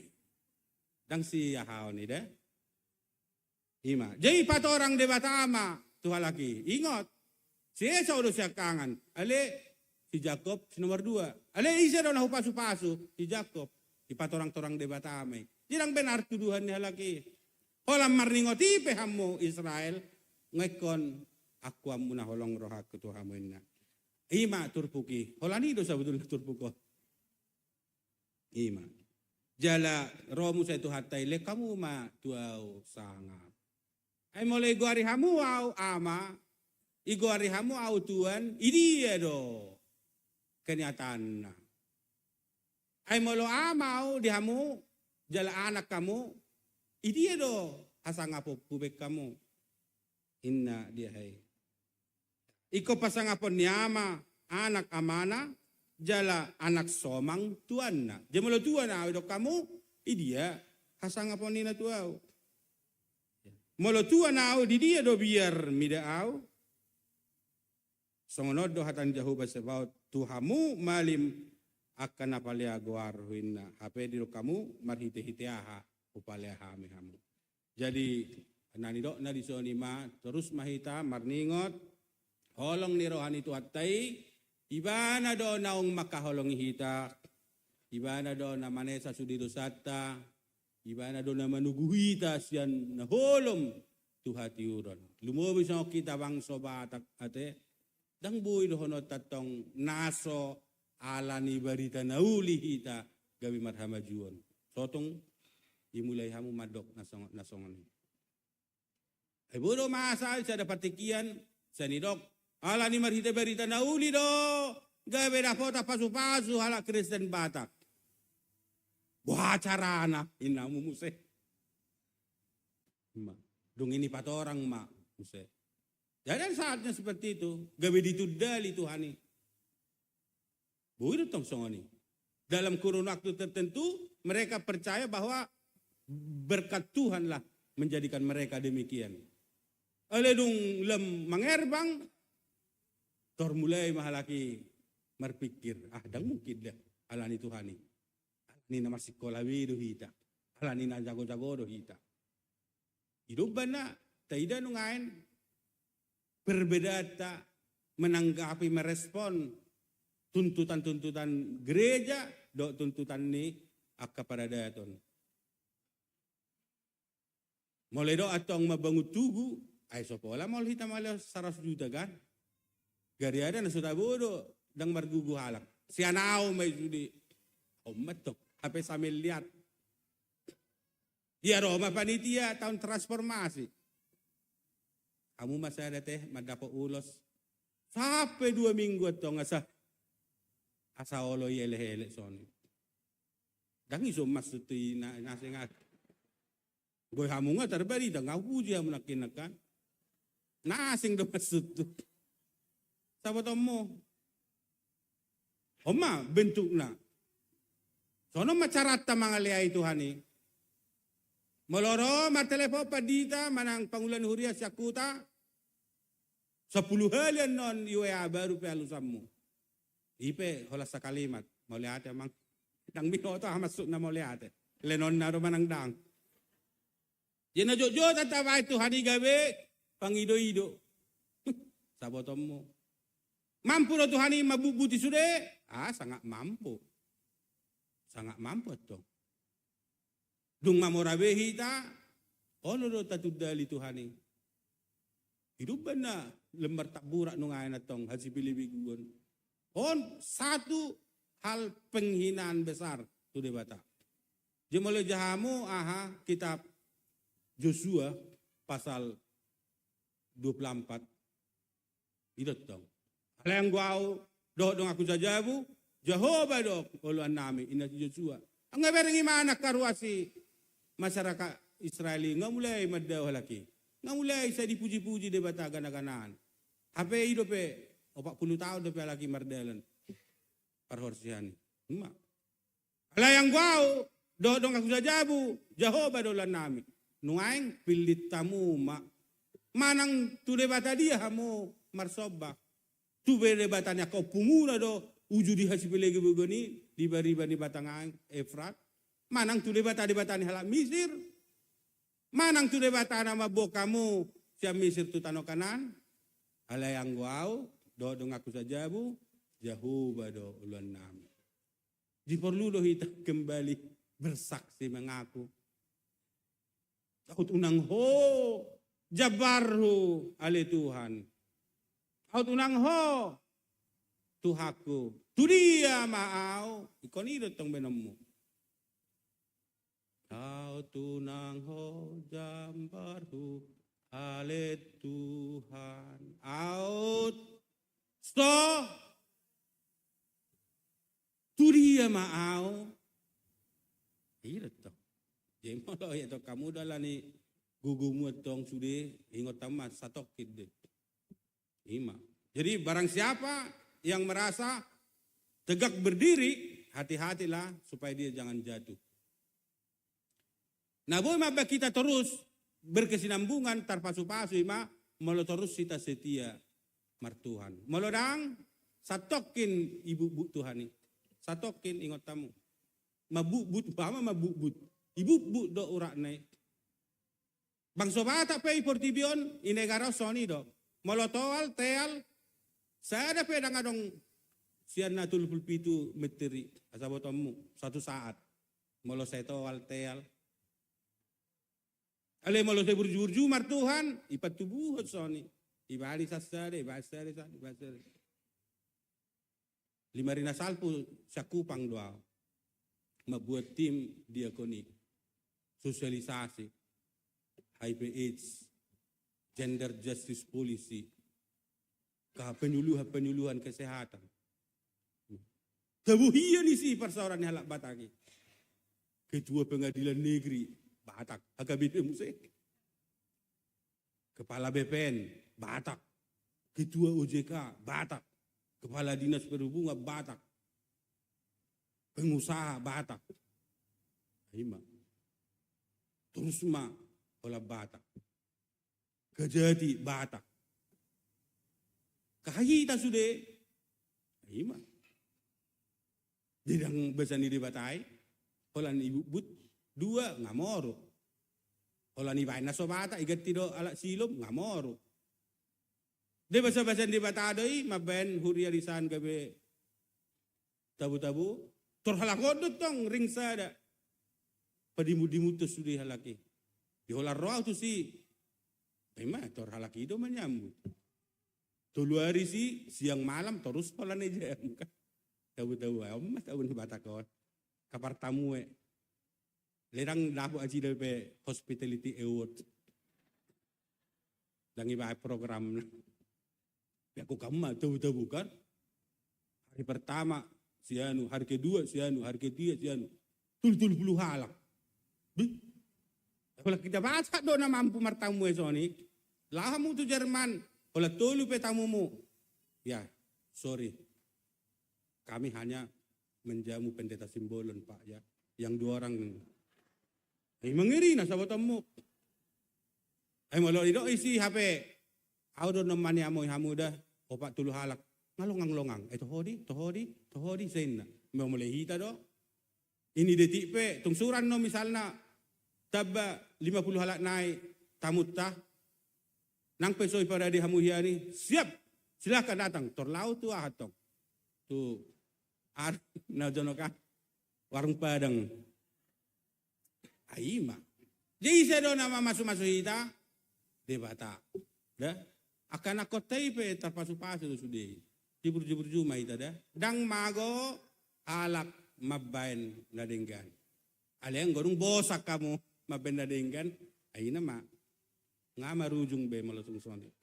Dang si yahaw ni de. Ima. Jadi patorang de batama. Tuha laki. Ingot. Si Esau do siya kangan. Ale si Jacob si nomor 2. Ale isa do na hupasu-pasu si Jacob. Ipatorang-torang de batame. Jirang benar tuduhan niya laki. Olam marningoti pehamu Israel ngekon aku amuna holong rohak ketuhamu inna. Ima turpuki. Holani do sabetul turpuko. Ima. Jala romu sa itu hataile kamu ma tuau sanga. Ay mulai guari hamu au ama. Iguari hamu au tuan. Idi do. Kenyataan na. Ay molo amau di hamu. Jala anak kamu. Idi do hasangapo pubek kamu. Inna dia hai. Iko pasangapon niyama anak amana jala anak somang tuan na. Jamalo tuan na do kamu idia hasangapon nina tuau. Molo tuan na di dia do biar midaau. Songonod do hatan jahuba sebaut tuhamu malim akan apalia goar huinna. Hape di do kamu marhite-hite aha. Upalaya hamu. Jadi nanidok na disonima terus mahita marningot holong ni rohani tu atai ibana do naong makaholong hita ibana do na manesa sudidosata ibana do na manuguhita siyan na holom tu hati uron lumobi sa kita bang sobatak ate dang buhay do honot tatong naso ala ni barita na uli hita gabi marhamajuon sotong dimulai hamu madok nasongan ni. Ay buro maasal sa dapatikian sa nidok. Ala ni marhita berita na uli do. Gabe na pota pasu-pasu hala Kristen Batak. Buha carana. Inamu muse. Dung ini patorang ma. Muse. Jadi saatnya seperti itu. Gabe ditudali Tuhani. Buhi tong songoni. Dalam kurun waktu tertentu mereka percaya bahwa berkat Tuhanlah menjadikan mereka demikian. Aledung lem mangerbang, tor mulai mahalaki berpikir, dang mungkin dah alani Tuhani. Ni nama sekolah widu hita, alani na jago-jago do hita. Hidup bana, taida nungain berbeda ta menanggapi, merespon tuntutan-tuntutan gereja, tuntutan ni kepada daton. Mulai do atong mabangun tugu, ay sopola mau hita malah 100 juta kan. Gari ada na sudah bodoh dang margugu halak. Si anao may judi. Matok, apa sambil lihat. Ya Roma panitia tahun transformasi. Kamu masih ada teh madapo ulos. Sampai 2 minggu atong asa olo yele-hele soni. Dang iso masuk na nasi ngat. Goy hamunga terbari dah ngau dia menakinakan. Nasing do masuk tu. Sahabat omo. Oma bentuk na. Sono macarata mangalia itu hani. Meloro martelepo padita manang Pangulan Huria Syakuta. 10 halian non UA baru pe alusammu. Ipe holas sa kalimat. Mau lihat emang. Dang binoto masuk na mau lihat. Lenon na manang dang. Jena jojo tatawa itu hari gawe pangido-ido. Sabotomu. Mampu lo Tuhani mabubuti sudah? Sangat mampu. Sangat mampu toh. Dung mamorabehi ta. Ono do tatudali Tuhani. Hidup benar lembar tak burak nungayan atong hasil pilih-pilih. Satu hal penghinaan besar tu debata. Jemole jahamu kitab Joshua pasal 24. Itu dong. Hal yang gua dong aku jajabu, Jehovah dong uluan nami ina Joshua. Ang ngabereng imana karuasi masyarakat Israeli nggak mulai madaw laki. Nggak mulai saya dipuji-puji di bata gana-ganaan. Hape hidup 40 tahun depe lagi mardalan. Parhorsiani. Hal yang gua dong aku jajabu, Jehovah dolan nami. Nuaing pilit tamu manang tu debata dia hamu marsobak tu debatanya kau pungura do uju di hasil pelegi begini di bariban di batangan Efrat manang tu debatani halak Misir manang tu debata nama bokamu siam Misir tu tano kanan ala yang gua do dong aku saja bu jauh bado uluan nami diperlu do kita kembali bersaksi mengaku. Kaut unang ho, jabarhu ale Tuhan. Kaut unang ho, Tuhaku. Tu dia maau, ikon itu tong benemu. Kaut unang ho, jabarhu ale Tuhan. Out, sto, tu dia maau. Itu tong. Jemolo itu kamu dah ni gugumu tong sude ingot tamat satokid deh. Ima. Jadi barang siapa yang merasa tegak berdiri, hati-hatilah supaya dia jangan jatuh. Nah, boleh mabak kita terus berkesinambungan tarpasu-pasu ima, malu terus kita setia martuhan. Malu dang satokin ibu bu Tuhan ini. Satokin ingot tamu. Mabubut, bama mabubut. Ibu bu do urak naik. Bang sobata pe portibion inegara soni do. Molotowal teal. Saya ada pedang adong sian natul pulpitu meteri asabotomu satu saat. Molo saya towal teal. Ale molo saya burju martuhan ipat tubuh soni. Ibali sasare, ibasare. Limarina salpu sakupang doa. Membuat tim diakoni. Sosialisasi, HIV AIDS, gender justice policy, penyuluhan kesehatan. Kebuhian isi persoalan halak Bataki. Ketua Pengadilan Negeri Batak, HKBP Musik. Kepala BPN Batak, Ketua OJK Batak, Kepala Dinas Perhubungan Batak, pengusaha Batak. Hima. Terus olah Batak. Kejati Batak. Kahita sudah. Hima. Didang besani di Batai. Olan ibu but. 2 ngamoro. Olan ibain na so Batak. Igat tido ala silom ngamoro. De basa-basa di batadoi maben huria risan gabe tabu-tabu tor halakodot tong ringsa da padimu-dimu tu sudi halaki diholar roh tu si memang tor halaki do menyambut tulu hari si siang malam terus pola neja tabu-tabu mas tahu ni batakon kapar tamu lerang dapat aji dari hospitality award dangi baik program ya aku kamu tahu kan hari pertama sianu hari kedua sianu hari ketiga sianu tul puluh halak kalau kita baca dona mampu martamu esoni lahamu tu Jerman kalau tulu petamumu ya sorry kami hanya menjamu pendeta simbolon Pak ya yang 2 orang mengiri na sabotamu malu itu isi HP audo nomani amoy hamuda opak tulu halak ngalongang-longang tohodi sena mau mulai hita do ini detik pe tungsuran no misalnya tabba 50 halak naik tamutta nang pesoi pada di hamu hiani siap silakan datang torlau tu ahatong tu ar na jonoka warung padang aima jadi saya do nama masuk hita debata dah akan aku taipe terpasu-pasu sudah jibur-jibur mai tada dang mago alak mabain nadenggan aleng gorung bosak kamu mabain nadenggan aina ma ngama rujung be malusung soni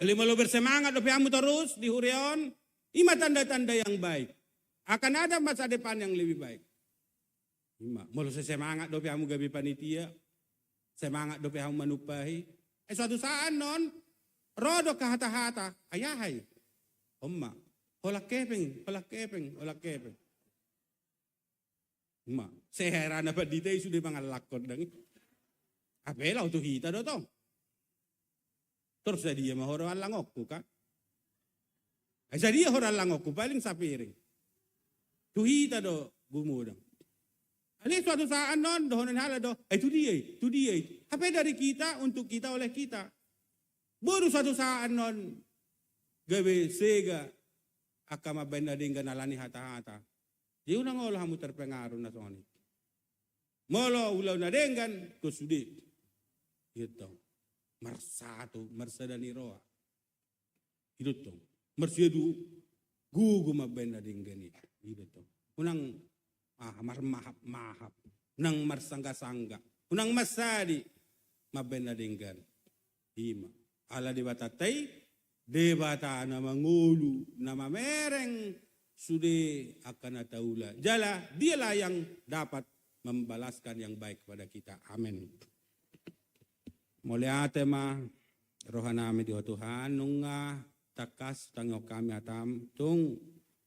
malu bersemangat dope amu terus di hurion ima tanda-tanda yang baik akan ada masa depan yang lebih baik ima malu semangat dope amu gabi panitia semangat dope amu manupahi suatu saat non rodo ke hata-hata ayahai omma hola kepeng ma seheran apa ditei sudah mangalakon dang apela tu hita do tong terus dia mah horo langokku kan dia horo langokku paling sapiring tu hita do bumudang ali suatu saat non dohonan hala do itu dia apa dari kita untuk kita oleh kita baru suatu saat non gawe sega akama benda dengan alani hata-hata dia unang olah hamu terpengaruh na soni molo ulau na dengan kusudi gitu marsadani roa itu marsedu gugu mabenda dengan itu unang mahap nang marsangga-sangga unang masadi mabenda dengan hima ala debatatai debata nama ngulu nama mereng sudah akan taula jala dialah yang dapat membalaskan yang baik kepada kita amin mulai tema rohanami di Tuhan nunga takas tangyo kami atam tung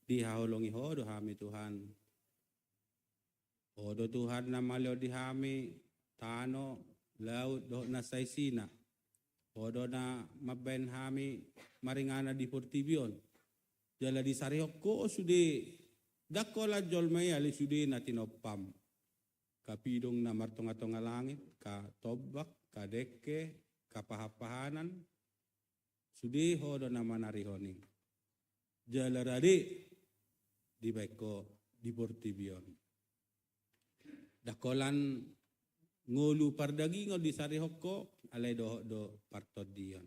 dihaulongi hodo hami Tuhan hodo Tuhan nama leo dihami tano laut do nasaisina hodo na maben hami maringana di Portibion jala di Sariokko sude dakola jolmai ali sude natinopam kapidong na martonga-tonga langit ka tobak ka deke ka pahapahanan sude hodo na manarihoni jala rade di Beko di Portibion dakolan ngulu pardagingo di Sariokko alay do partodion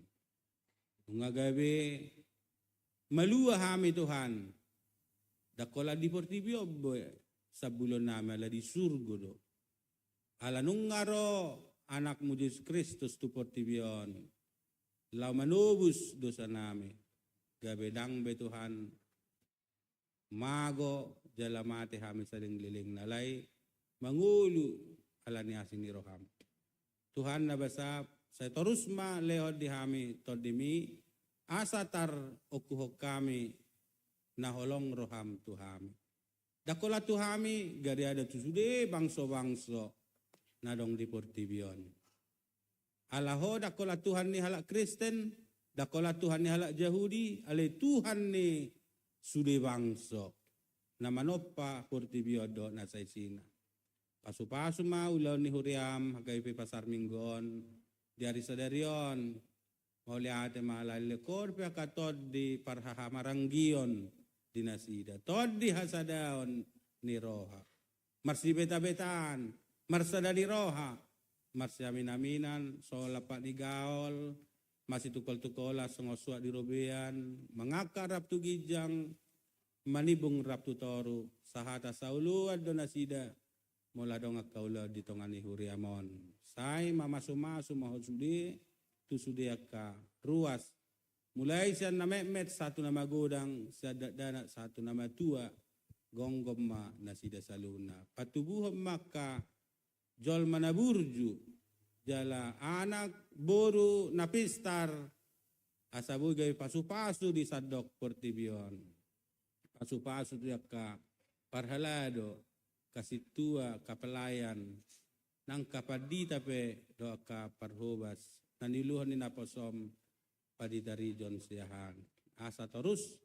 ngagabe malua hami Tuhan dakola di Portibio sa bulon namin ala di surgo do ala nung ngaro anakmu Yesus Kristus tu Portibion lau manubus dosa namin gabe dang be Tuhan mago jalamate hami saling liling nalay mangulu ala ni asin ni roham Tuhan na basap saya terus ma leo di hami todimi asa tar okuhok kami naholong roham Tuhami. Dakola Tuhami gari ada tusude bangso-bangso nadong di Portibion. Alaho dakola Tuhan ni halak Kristen, dakola Tuhan ni halak Yahudi, ale Tuhan ni sude bangso. Namanopa Portibion do nasaisina. Pasu-pasu ma ulaw ni huriam hagai pe pasar minggon. Diari sadarion Mauliate malale korpia katod di parhahamaranggion di nasida. Tod di hasadaon ni roha. Marsi beta-betaan, marsada di roha. Marsi amin-aminan, so lapat di gaol, masih tukol-tukola songosua di robean, mengakarap tu gijang, manibung rap tu toru, sahata sauluad do nasida, mula dong akaula di tongani huriamon. Sai mamasu-masu mahosudi, tu sudiaka ruas. Mulai siya na memet satu nama godang, siya dana satu nama tua, gonggom ma nasida saluna. Patubuhom maka jol manaburju, jala anak boru napistar, asabugay pasu-pasu di sadok portibion. Pasu-pasu tu ka parhalado, kasitua kapelayan, nang kapadita pe doa ka parhobas, naniluhan ni naposom paditari John siyahan. Asa terus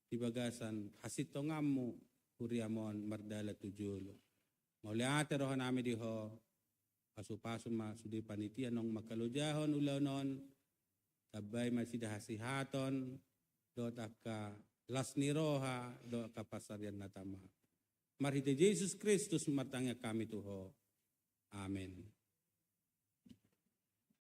di bagasan hasit tongamu huriamon mardala tujulo. Mauliate rohan nami diho pasu-pasu ma sudi panitia nong makalujahon ulanon tabay masida hasihaton dota ka lasni roha do ka pasarian natama. Marhite Jesus Kristus matangya kami tuho. Amen.